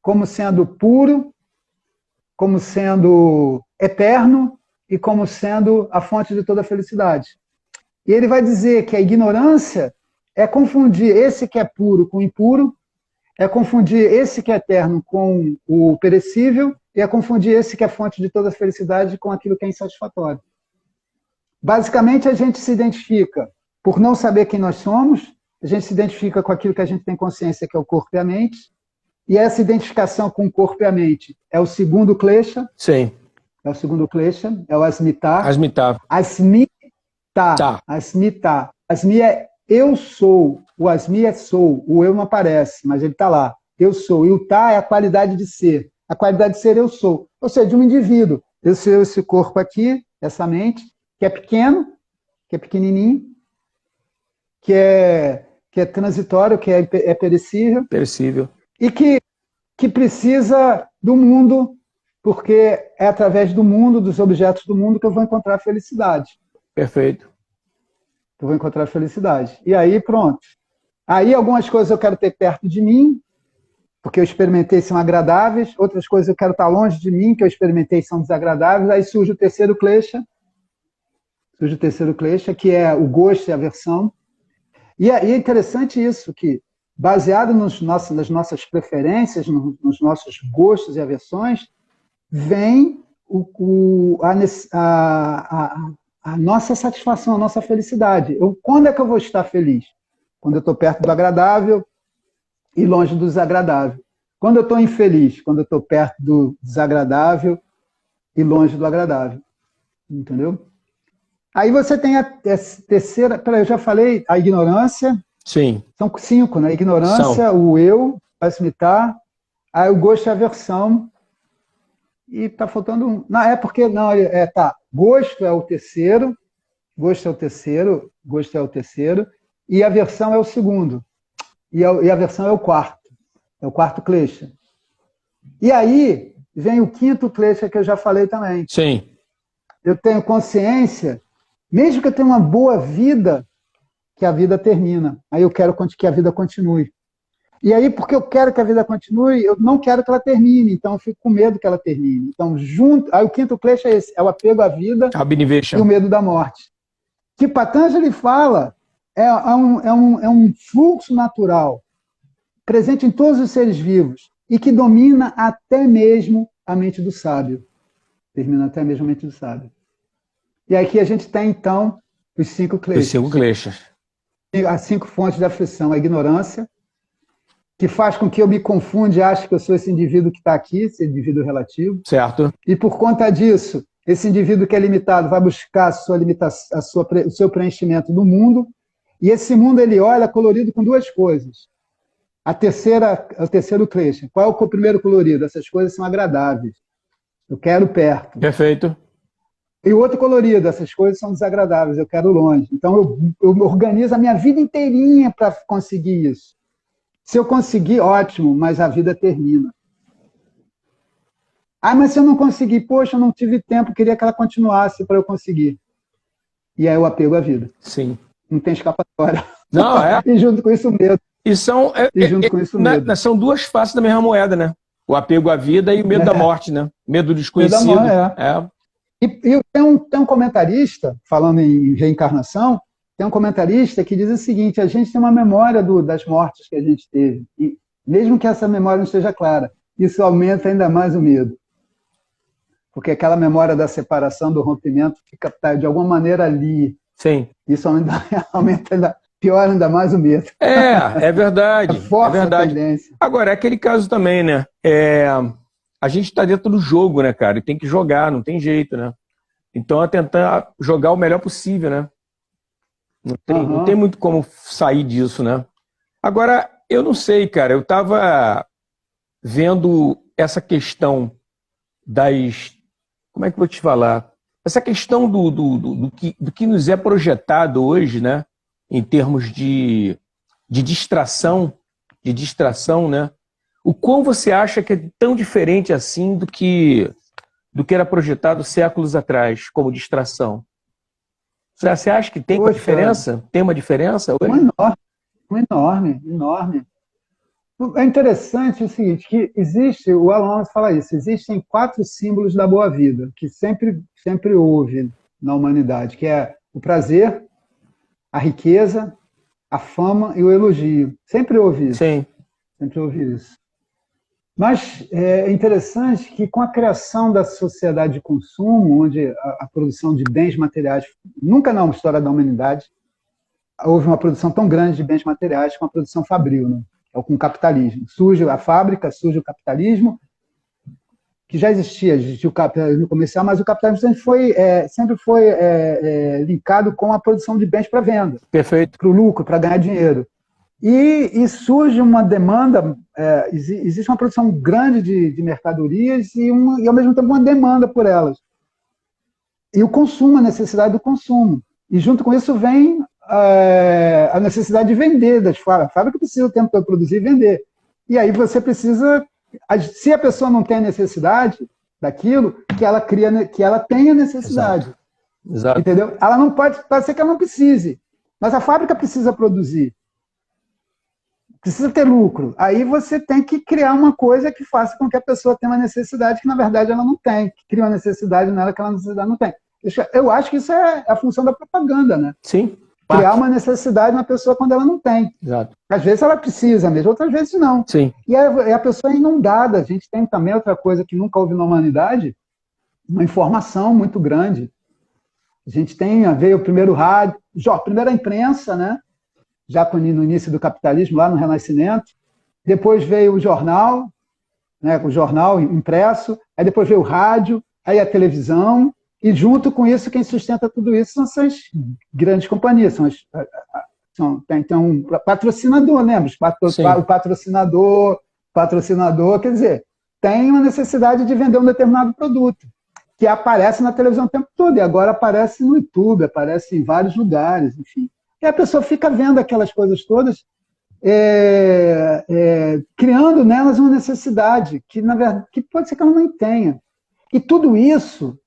como sendo puro, como sendo eterno e como sendo a fonte de toda a felicidade. E ele vai dizer que a ignorância é confundir esse que é puro com o impuro, é confundir esse que é eterno com o perecível, e é confundir esse que é fonte de toda a felicidade com aquilo que é insatisfatório. Basicamente, a gente se identifica por não saber quem nós somos, a gente se identifica com aquilo que a gente tem consciência, que é o corpo e a mente, e essa identificação com o corpo e a mente é o segundo klesha. Sim. É o segundo klesha, é o asmita. Asmita. Asmita. Asmi é eu sou. O asmi é sou. O eu não aparece, mas ele está lá. Eu sou. E o tá é a qualidade de ser. A qualidade de ser eu sou. Ou seja, de um indivíduo. Eu sou esse corpo aqui, essa mente, que é pequeno, que é pequenininho, que é transitório, que é perecível. Perecível. E que precisa do mundo, porque é através do mundo, dos objetos do mundo, que eu vou encontrar a felicidade. Perfeito. Eu vou encontrar a felicidade. E aí, pronto. Aí, algumas coisas eu quero ter perto de mim, porque eu experimentei são agradáveis, outras coisas eu quero estar longe de mim, que eu experimentei são desagradáveis. Aí surge o terceiro klesha, que é o gosto e a aversão. E é interessante isso, que baseado nas nossas preferências, nos nossos gostos e aversões, vem a nossa satisfação, a nossa felicidade. Quando é que eu vou estar feliz? Quando eu estou perto do agradável e longe do desagradável. Quando eu estou infeliz? Quando eu estou perto do desagradável e longe do agradável. Entendeu? Aí você tem a terceira... Peraí, eu já falei, a ignorância. Sim. São 5, né? Ignorância, o eu, o asmita, aí o gosto e a aversão. E tá faltando um. Não, é porque. Não, tá. Gosto é o terceiro. E aversão é o segundo. E a aversão é o quarto. É o quarto klesha. E aí vem o quinto klesha que eu já falei também. Sim. Eu tenho consciência, mesmo que eu tenha uma boa vida, que a vida termina. Aí eu quero que a vida continue. E aí, porque eu quero que a vida continue, eu não quero que ela termine, então eu fico com medo que ela termine. Então, aí o quinto klesha é esse, é o apego à vida e o medo da morte. Que Patanjali fala, é um fluxo natural, presente em todos os seres vivos, e que domina até mesmo a mente do sábio. Termina até mesmo a mente do sábio. E aqui a gente tem, então, os 5 kleshas. Os 5 kleshas. As 5 fontes de aflição. A ignorância, que faz com que eu me confunda e ache que eu sou esse indivíduo que está aqui, esse indivíduo relativo. Certo. E por conta disso, esse indivíduo que é limitado vai buscar o seu preenchimento no mundo, e esse mundo ele olha colorido com 2 coisas. O terceiro klesha. Qual é o primeiro colorido? Essas coisas são agradáveis. Eu quero perto. Perfeito. E o outro colorido, essas coisas são desagradáveis, eu quero longe. Então eu organizo a minha vida inteirinha para conseguir isso. Se eu conseguir, ótimo, mas a vida termina. Ah, mas se eu não conseguir, poxa, eu não tive tempo, queria que ela continuasse para eu conseguir. E aí o apego à vida. Sim. Não tem escapatória. Não, é. E junto com isso, medo. São 2 faces da mesma moeda, né? O apego à vida e o medo da morte, né? Medo do desconhecido. Medo da morte, E tem um comentarista, falando em reencarnação, tem um comentarista que diz o seguinte: a gente tem uma memória das mortes que a gente teve. E mesmo que essa memória não esteja clara, isso aumenta ainda mais o medo. Porque aquela memória da separação, do rompimento, fica de alguma maneira ali. Sim. Isso aumenta piora ainda mais o medo. É verdade. Força é verdade. A tendência. Agora, é aquele caso também, né? A gente está dentro do jogo, né, cara? E tem que jogar, não tem jeito, né? Então é tentar jogar o melhor possível, né? Não tem muito como sair disso, né? Agora, eu não sei, cara. Eu estava vendo essa questão como é que eu vou te falar? Essa questão do que nos é projetado hoje, né? Em termos de distração, né? O quão você acha que é tão diferente assim do que era projetado séculos atrás, como distração? Você acha que tem uma diferença? Tem uma diferença hoje? Enorme. É interessante o seguinte, que o Alan Watts fala isso, existem 4 símbolos da boa vida, que sempre houve na humanidade, que é o prazer, a riqueza, a fama e o elogio. Sempre houve isso. Sim. Sempre houve isso. Mas é interessante que com a criação da sociedade de consumo, onde a produção de bens materiais, nunca na história da humanidade, houve uma produção tão grande de bens materiais com a produção fabril, né? Com o capitalismo. Surge a fábrica, surge o capitalismo, que já existia o capitalismo comercial, mas o capitalismo sempre foi linkado com a produção de bens para venda. Perfeito. Para o lucro, para ganhar dinheiro. E surge uma demanda, existe uma produção grande de mercadorias e ao mesmo tempo uma demanda por elas. E o consumo, a necessidade do consumo. E junto com isso vem a necessidade de vender das fábricas. A fábrica precisa o tempo todo produzir e vender. E aí você precisa, se a pessoa não tem necessidade daquilo, que ela tenha necessidade. Exato. Entendeu? Ela não pode ser que ela não precise, mas a fábrica precisa produzir. Precisa ter lucro. Aí você tem que criar uma coisa que faça com que a pessoa tenha uma necessidade que, na verdade, ela não tem. Que cria uma necessidade nela que ela necessidade não tem. Eu acho que isso é a função da propaganda, né? Sim. Criar uma necessidade na pessoa quando ela não tem. Exato. Às vezes ela precisa mesmo, outras vezes não. Sim. E a pessoa é inundada. A gente tem também outra coisa que nunca houve na humanidade, uma informação muito grande. A gente veio o primeiro rádio, a primeira imprensa, né? Já no início do capitalismo, lá no Renascimento. Depois veio o jornal, né? O jornal impresso. Aí depois veio o rádio, aí a televisão. E junto com isso, quem sustenta tudo isso são essas grandes companhias. Tem um patrocinador, né? O patrocinador, quer dizer, tem uma necessidade de vender um determinado produto, que aparece na televisão o tempo todo, e agora aparece no YouTube, aparece em vários lugares, enfim. E a pessoa fica vendo aquelas coisas todas, criando nelas uma necessidade, que, na verdade, que pode ser que ela não tenha. E tudo isso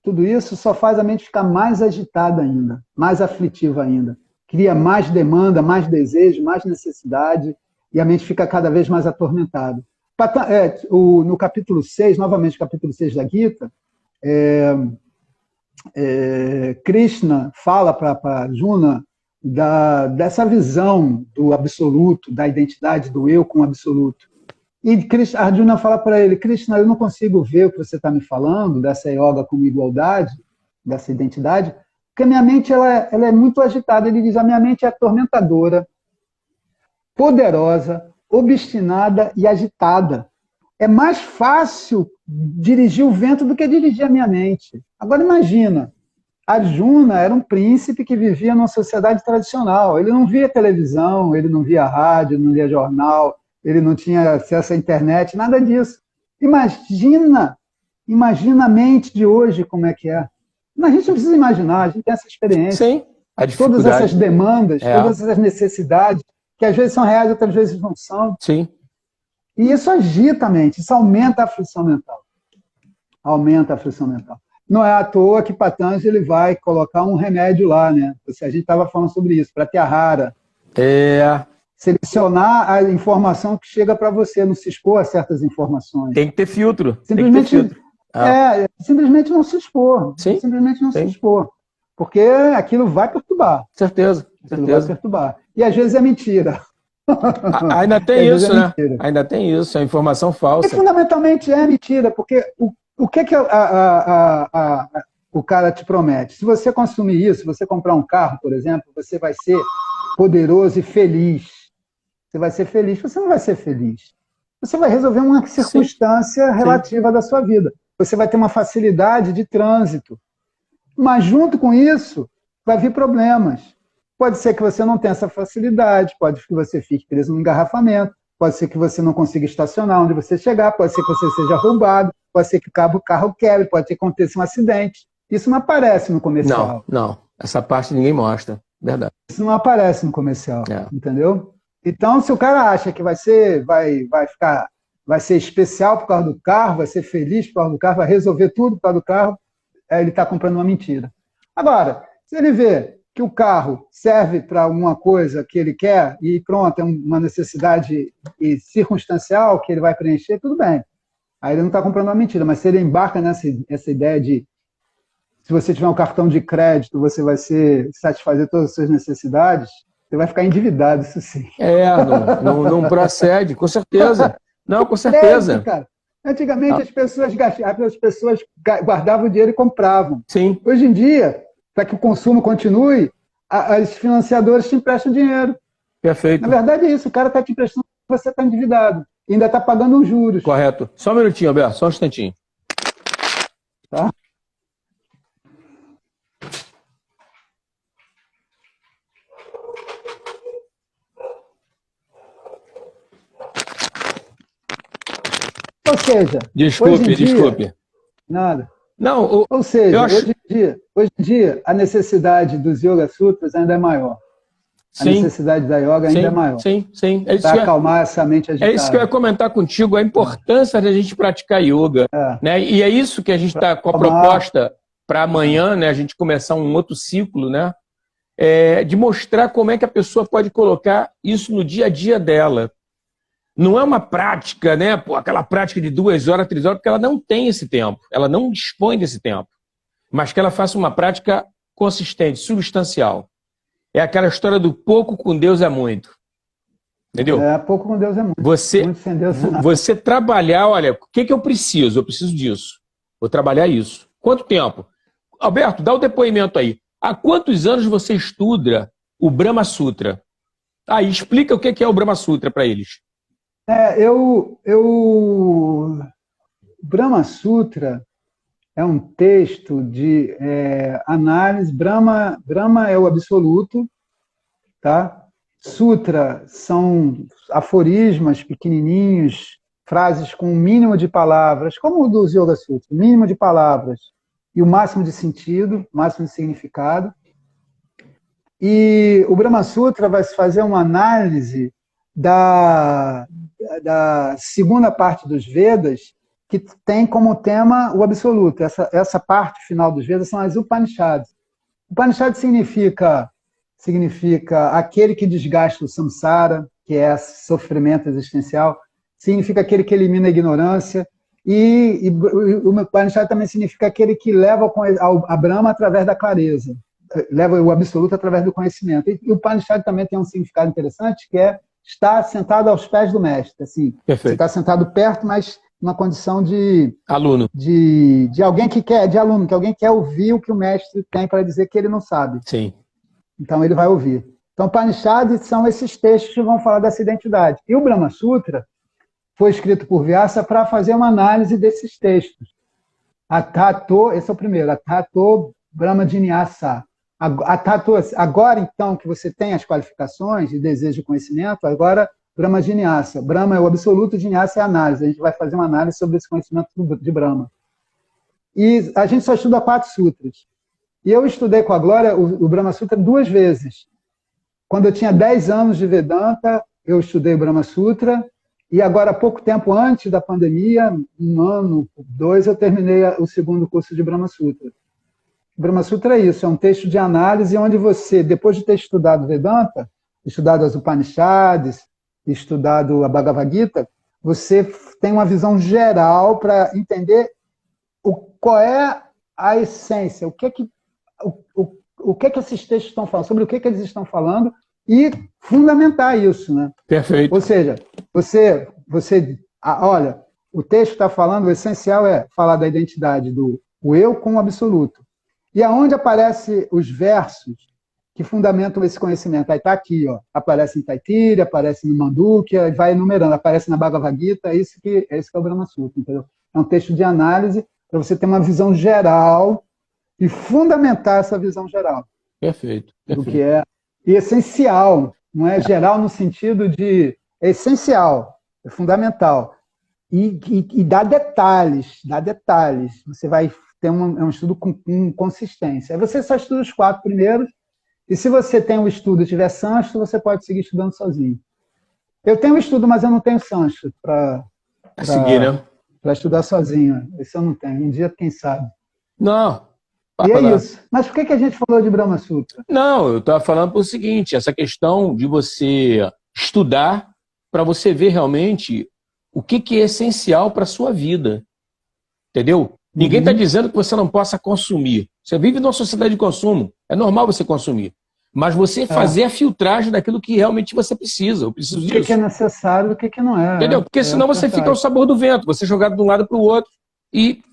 só faz a mente ficar mais agitada ainda, mais aflitiva ainda. Cria mais demanda, mais desejo, mais necessidade. e a mente fica cada vez mais atormentada. No capítulo 6, novamente capítulo 6 da Gita, Krishna fala para Arjuna dessa visão do absoluto, da identidade do eu com o absoluto. E Arjuna fala para ele, Krishna, eu não consigo ver o que você está me falando, dessa yoga como igualdade, dessa identidade, porque a minha mente ela é muito agitada. Ele diz, a minha mente é atormentadora, poderosa, obstinada e agitada. É mais fácil dirigir o vento do que dirigir a minha mente. Agora imagina, Arjuna era um príncipe que vivia numa sociedade tradicional. Ele não via televisão, ele não via rádio, não lia jornal, ele não tinha acesso à internet, nada disso. Imagina a mente de hoje como é que é. A gente não precisa imaginar, a gente tem essa experiência. Sim, a dificuldade. Todas essas demandas, todas essas necessidades, que às vezes são reais, outras vezes não são. Sim. E isso agita a mente, isso aumenta a aflição mental. Aumenta a aflição mental. Não é à toa que Patanjali vai colocar um remédio lá, né? A gente estava falando sobre isso, para Pratyahara. Selecionar a informação que chega para você, não se expor a certas informações. Tem que ter filtro. Simplesmente, tem que ter filtro. Simplesmente não se expor. Sim. Simplesmente não se expor. Porque aquilo vai perturbar. Certeza. Vai perturbar. E às vezes é mentira. Ainda tem isso, né? Ainda tem isso, é informação falsa. E fundamentalmente é mentira, porque o que o cara te promete? Se você consumir isso, se você comprar um carro, por exemplo, você vai ser poderoso e feliz. Você vai ser feliz. Você não vai ser feliz. Você vai resolver uma circunstância relativa da sua vida. Você vai ter uma facilidade de trânsito. Mas junto com isso, vai vir problemas. Pode ser que você não tenha essa facilidade, pode ser que você fique preso num engarrafamento, pode ser que você não consiga estacionar onde você chegar, pode ser que você seja roubado, pode ser que o carro quebre, pode ser que aconteça um acidente. Isso não aparece no comercial. Não. Essa parte ninguém mostra. Verdade. Isso não aparece no comercial, entendeu? Então, se o cara acha que vai ser especial por causa do carro, vai ser feliz por causa do carro, vai resolver tudo por causa do carro, ele está comprando uma mentira. Agora, se ele vê que o carro serve para alguma coisa que ele quer e pronto, é uma necessidade circunstancial que ele vai preencher, tudo bem. Aí ele não está comprando uma mentira, mas se ele embarca nessa ideia de se você tiver um cartão de crédito, você vai satisfazer todas as suas necessidades, você vai ficar endividado, isso sim. Não procede, com certeza. Não, com certeza. Cara. Antigamente as pessoas guardavam o dinheiro e compravam. Sim. Hoje em dia, para que o consumo continue, as financiadoras te emprestam dinheiro. Perfeito. Na verdade é isso, o cara está te emprestando porque você está endividado. E ainda está pagando os juros. Correto. Só um minutinho, Alberto, só um instantinho. Tá? Ou seja... Desculpe. Nada. Não, ou seja, hoje em dia, a necessidade dos Yoga Sutras ainda é maior. A necessidade da yoga ainda é maior. Sim. Para acalmar essa mente agitada. É isso que eu ia comentar contigo, a importância da gente praticar yoga. Né? E é isso que a gente está com a proposta para amanhã, né? A gente começar um outro ciclo, né? De mostrar como é que a pessoa pode colocar isso no dia a dia dela. Não é uma prática, né? Aquela prática de 2 horas, 3 horas, porque ela não tem esse tempo. Ela não dispõe desse tempo. Mas que ela faça uma prática consistente, substancial. É aquela história do pouco com Deus é muito. Entendeu? Pouco com Deus é muito. Muito sem Deus é nada. Você trabalhar, olha, o que eu preciso? Eu preciso disso. Vou trabalhar isso. Quanto tempo? Alberto, dá o depoimento aí. Há quantos anos você estuda o Brahma Sutra? Aí, explica o que é o Brahma Sutra para eles. Brahma Sutra é um texto de análise. Brahma é o absoluto, tá? Sutra são aforismas pequenininhos, frases com o mínimo de palavras, como o dos Yoga Sutras, o mínimo de palavras e o máximo de sentido, o máximo de significado. E o Brahma Sutra vai fazer uma análise da segunda parte dos Vedas, que tem como tema o absoluto. Essa parte final dos Vedas são as Upanishads. Upanishad significa aquele que desgasta o samsara, que é sofrimento existencial, significa aquele que elimina a ignorância, e o Upanishad também significa aquele que leva a Brahma através da clareza, leva o absoluto através do conhecimento. E o Upanishad também tem um significado interessante, que é estar sentado aos pés do mestre. Assim, você está sentado perto, mas numa condição de aluno, de alguém que quer, de aluno, que alguém quer ouvir o que o mestre tem para dizer que ele não sabe. Sim. Então ele vai ouvir. Então, Upanishad são esses textos que vão falar dessa identidade. E o Brahma Sutra foi escrito por Vyasa para fazer uma análise desses textos. Esse é o primeiro, Atato Brahma Jinyasa. Agora, então, que você tem as qualificações de desejo de conhecimento, agora Brahma Jinyasa. Brahma é o absoluto, Jinyasa é a análise. A gente vai fazer uma análise sobre esse conhecimento de Brahma. E a gente só estuda 4 sutras. E eu estudei com a Glória o Brahma Sutra 2 vezes. Quando eu tinha 10 anos de Vedanta, eu estudei o Brahma Sutra. E agora, pouco tempo antes da pandemia, 1 ano, 2, eu terminei o 2º curso de Brahma Sutra. O Brahma Sutra é isso, é um texto de análise onde você, depois de ter estudado Vedanta, estudado as Upanishads, estudado a Bhagavad Gita, você tem uma visão geral para entender qual é a essência, o que é que esses textos estão falando, sobre o que é que eles estão falando, e fundamentar isso, né? Perfeito. Ou seja, olha, o texto está falando, o essencial é falar da identidade do eu com o absoluto. E aonde aparecem os versos que fundamentam esse conhecimento? Aí está aqui, ó, aparece em Taittiriya, aparece no Mandukya, vai enumerando, aparece na Bhagavad Gita, esse que é o Brahma Sutra, entendeu? É um texto de análise para você ter uma visão geral e fundamentar essa visão geral. Perfeito. Do que é e essencial, não é geral no sentido de é essencial, é fundamental. E dá detalhes. Você vai ter um estudo com consistência. Aí você só estuda os 4 primeiros, e se você tem um estudo e tiver sânscrito, você pode seguir estudando sozinho. Eu tenho um estudo, mas eu não tenho sânscrito para seguir, né? Para estudar sozinho. Esse eu não tenho. Um dia, quem sabe. Não. E é isso. Mas por que a gente falou de Brahma Sutra? Não, eu estava falando por o seguinte, essa questão de você estudar para você ver realmente o que é essencial para a sua vida. Entendeu? Ninguém está dizendo que você não possa consumir. Você vive numa sociedade de consumo. É normal você consumir. Mas você fazer a filtragem daquilo que realmente você precisa. Eu preciso disso. O que é necessário e o que não é. Entendeu? Porque senão você fica ao sabor do vento. Você é jogado de um lado para o outro. E,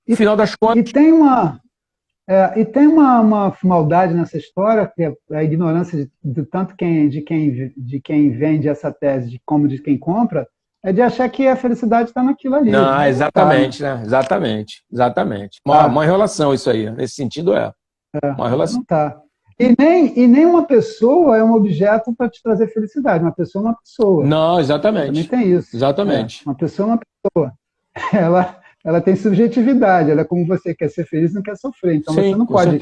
no final das contas... E tem uma maldade nessa história, que é a ignorância de tanto de quem vende essa tese como de quem compra, é de achar que a felicidade está naquilo ali. Não, exatamente, né? Exatamente. Uma relação isso aí. Nesse sentido uma relação. Não tá. E nem uma pessoa é um objeto para te trazer felicidade. Uma pessoa é uma pessoa. Não, exatamente. Também tem isso. Exatamente. Uma pessoa é uma pessoa. Ela tem subjetividade, ela é como você quer ser feliz, não quer sofrer. Então sim, você não pode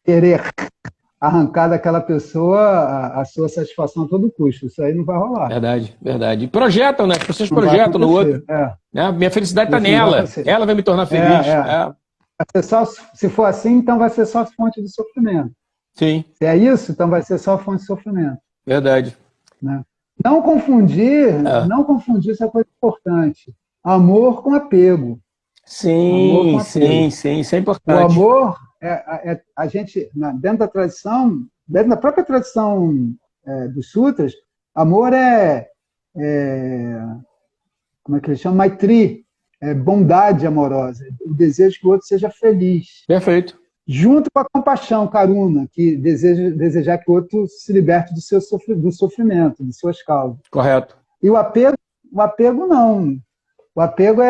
querer arrancar daquela pessoa a sua satisfação a todo custo. Isso aí não vai rolar. Verdade. E projetam, né? As pessoas projetam no outro. Né? Minha felicidade está nela. Ela vai me tornar feliz. Se for assim, então vai ser só fonte de sofrimento. Sim. Se é isso, então vai ser só fonte de sofrimento. Verdade. Né? Não confundir, isso é coisa importante. Amor com apego. Sim, isso é importante. O amor, a gente, dentro da tradição, dentro da própria tradição dos sutras, amor como é que eles chamam? Maitri, bondade amorosa, o desejo que o outro seja feliz. Perfeito. Junto com a compaixão, karuna, que desejar que o outro se liberte do sofrimento, de suas causas. Correto. E o apego não. O apego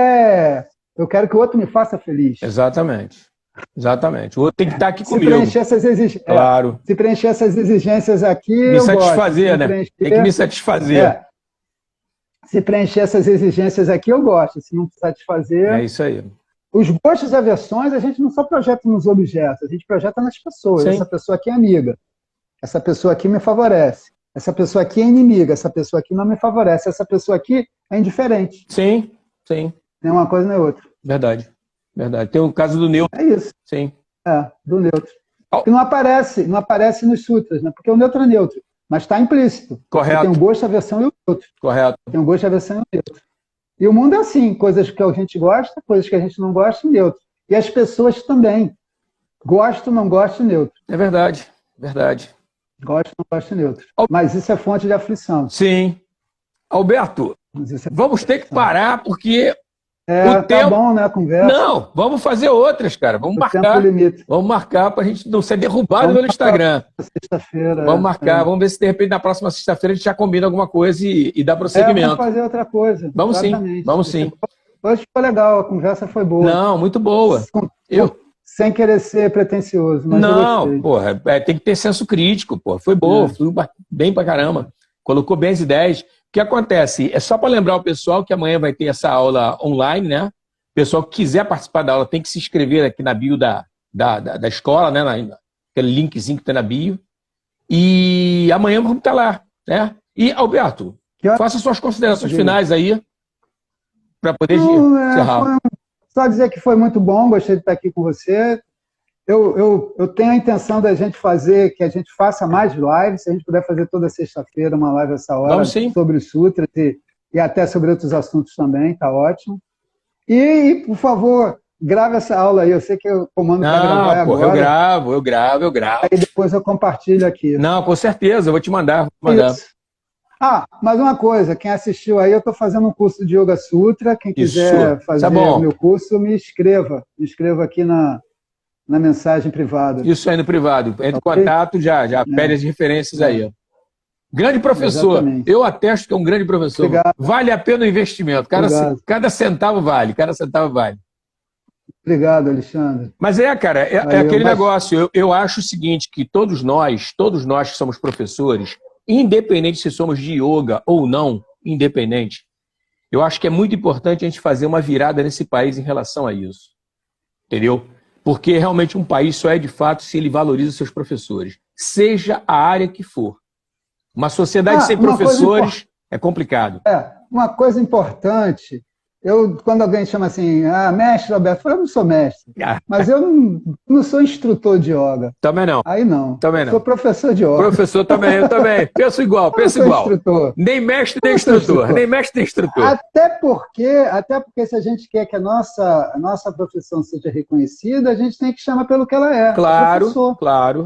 eu quero que o outro me faça feliz. Exatamente. O outro tem que estar aqui comigo. Claro. Se preencher essas exigências aqui, me satisfazer, né? Tem que me satisfazer. Se preencher essas exigências aqui, eu gosto. Se não satisfazer... É isso aí. Os gostos e aversões, a gente não só projeta nos objetos, a gente projeta nas pessoas. Sim. Essa pessoa aqui é amiga. Essa pessoa aqui me favorece. Essa pessoa aqui é inimiga. Essa pessoa aqui não me favorece. Essa pessoa aqui é indiferente. Sim. Nem uma coisa nem outra. Verdade. Tem o caso do neutro. É isso. Sim. Do neutro. Que não aparece nos sutras, né? Porque o neutro é neutro. Mas está implícito. Correto. Você tem um gosto, aversão e o neutro. Correto. Tem um gosto, aversão e o neutro. E o mundo é assim, coisas que a gente gosta, coisas que a gente não gosta, neutro. E as pessoas também. Gosto, não gosto, neutro. É verdade, verdade. Gosto, não gosto, neutro. Mas isso é fonte de aflição. Sim. Alberto, vamos ter que parar, porque o tá tempo... bom, né, a conversa. Não, vamos fazer outras, cara. Vamos marcar. Limite. Vamos marcar para a gente não ser derrubado pelo Instagram. Sexta-feira. Vamos marcar, vamos ver se de repente na próxima sexta-feira a gente já combina alguma coisa e dá prosseguimento. Vamos fazer outra coisa. Vamos exatamente. Sim, vamos sim. Hoje foi legal, a conversa foi boa. Não, muito boa. Sem querer ser pretencioso. Mas não, porra, tem que ter senso crítico, porra. Foi boa, foi bem pra caramba. Colocou bem as ideias. O que acontece? É só para lembrar o pessoal que amanhã vai ter essa aula online, né? O pessoal que quiser participar da aula tem que se inscrever aqui na bio da escola, né? Aquele linkzinho que tem na bio. E amanhã vamos estar lá, né? E, Alberto, faça suas considerações finais aí para poder encerrar. Só dizer que foi muito bom, gostei de estar aqui com você. Eu tenho a intenção da gente fazer, que a gente faça mais lives, se a gente puder fazer toda sexta-feira uma live essa hora sobre os sutras e até sobre outros assuntos também, tá ótimo. E, por favor, grave essa aula aí, eu sei que o comando vai gravar agora. Eu gravo. Aí depois eu compartilho aqui. Não, com certeza, eu vou te mandar. Mais uma coisa, quem assistiu aí, eu estou fazendo um curso de Yoga Sutra, quem quiser fazer o meu curso, me escreva aqui na mensagem privada. Isso aí no privado. Entre em contato, já pede as referências aí. Grande professor. Exatamente. Eu atesto que é um grande professor. Obrigado. Vale a pena o investimento. Cada centavo vale. Obrigado, Alexandre. Mas cara, é aquele negócio. Eu acho o seguinte, que todos nós que somos professores, independente se somos de yoga ou não, independente, eu acho que é muito importante a gente fazer uma virada nesse país em relação a isso. Entendeu? Porque realmente um país só é de fato se ele valoriza os seus professores, seja a área que for. Uma sociedade sem professores é complicado. Uma coisa importante, quando alguém chama assim, mestre Alberto, eu falo, eu não sou mestre, mas eu não sou instrutor de yoga. Também não. Aí não. Também não. Sou professor de yoga. Professor também, eu também. Penso igual. Instrutor. Nem mestre, nem instrutor. Nem mestre, nem instrutor. Até porque se a gente quer que a nossa profissão seja reconhecida, a gente tem que chamar pelo que ela é. Claro.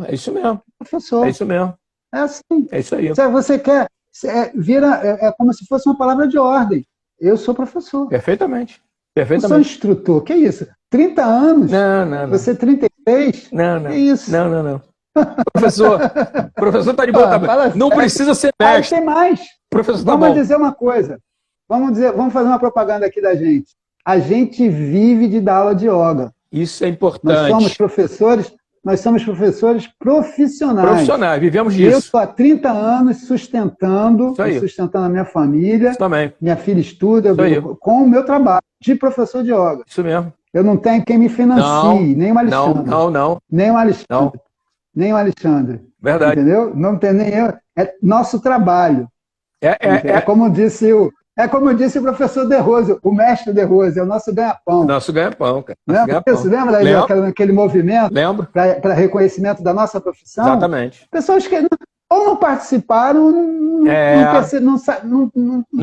É isso mesmo. Professor. É isso mesmo. É assim. É isso aí. Se você quer, é como se fosse uma palavra de ordem. Eu sou professor. Perfeitamente. Eu sou instrutor. Que isso? 30 anos? Não. Você 36? Não. Que isso? Não. Professor tá de boa. Não precisa ser mestre. Aí tem mais. Professor tá Vamos dizer uma coisa. Vamos fazer uma propaganda aqui da gente. A gente vive de dar aula de yoga. Isso é importante. Nós somos professores profissionais. Vivemos disso. Eu estou há 30 anos sustentando a minha família. Isso também. Minha filha estuda com o meu trabalho de professor de yoga. Isso mesmo. Eu não tenho quem me financie, nem o Alexandre. Não. Nem o Alexandre. Nem o Alexandre. Verdade. Entendeu? Não tem nem eu. É nosso trabalho. É como disse o professor De Rose, o mestre De Rose, é o nosso ganha-pão. Nosso ganha-pão, cara. Você lembra daquele movimento para reconhecimento da nossa profissão? Exatamente. Pessoas que ou não participaram, não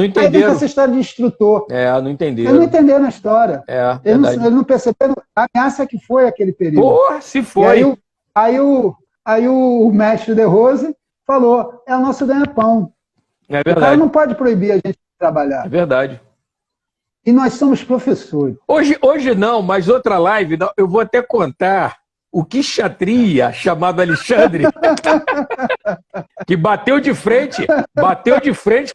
entenderam essa história de instrutor. Não entenderam. Eles não entenderam a história. Eles não perceberam a ameaça que foi aquele período. Porra, se foi. Aí o mestre De Rose falou, é o nosso ganha-pão. É verdade. O cara não pode proibir a gente de trabalhar. É verdade. E nós somos professores. Hoje não, mas outra live, eu vou até contar o kshatriya chamado Alexandre, que bateu de frente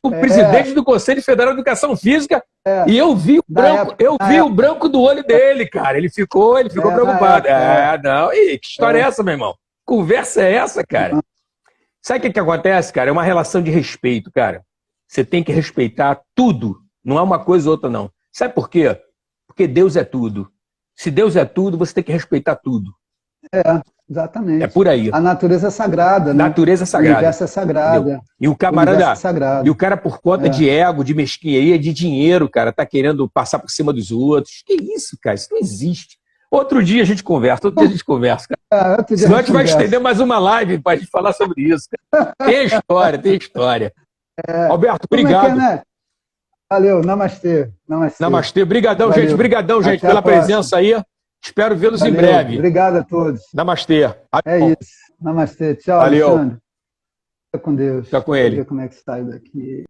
com o presidente do Conselho Federal de Educação Física, e eu vi o branco do olho dele, cara. Ele ficou preocupado. Não. E que história é essa, meu irmão? Conversa é essa, cara? Sabe o que acontece, cara? É uma relação de respeito, cara. Você tem que respeitar tudo. Não é uma coisa ou outra, não. Sabe por quê? Porque Deus é tudo. Se Deus é tudo, você tem que respeitar tudo. Exatamente. É por aí. A natureza é sagrada, né? Natureza é sagrada. O universo é sagrado. Entendeu? E o camarada, e o cara por conta de ego, de mesquinharia, de dinheiro, cara, tá querendo passar por cima dos outros. Que isso, cara? Isso não existe. Outro dia a gente conversa, cara. Outro dia Senão a gente vai conversa. estender mais uma live para a gente falar sobre isso. Tem história, tem história. Alberto, obrigado. né? Valeu, namastê. Namastê. Brigadão, Valeu. gente. Brigadão, gente, Até a pela próxima. presença aí. Espero vê-los em Valeu. breve. Obrigado a todos. Namastê. É isso. Namastê. Tchau, Valeu. Alexandre. Fica com Deus. Fica com Deixa eu ele. ver como é que sai daqui.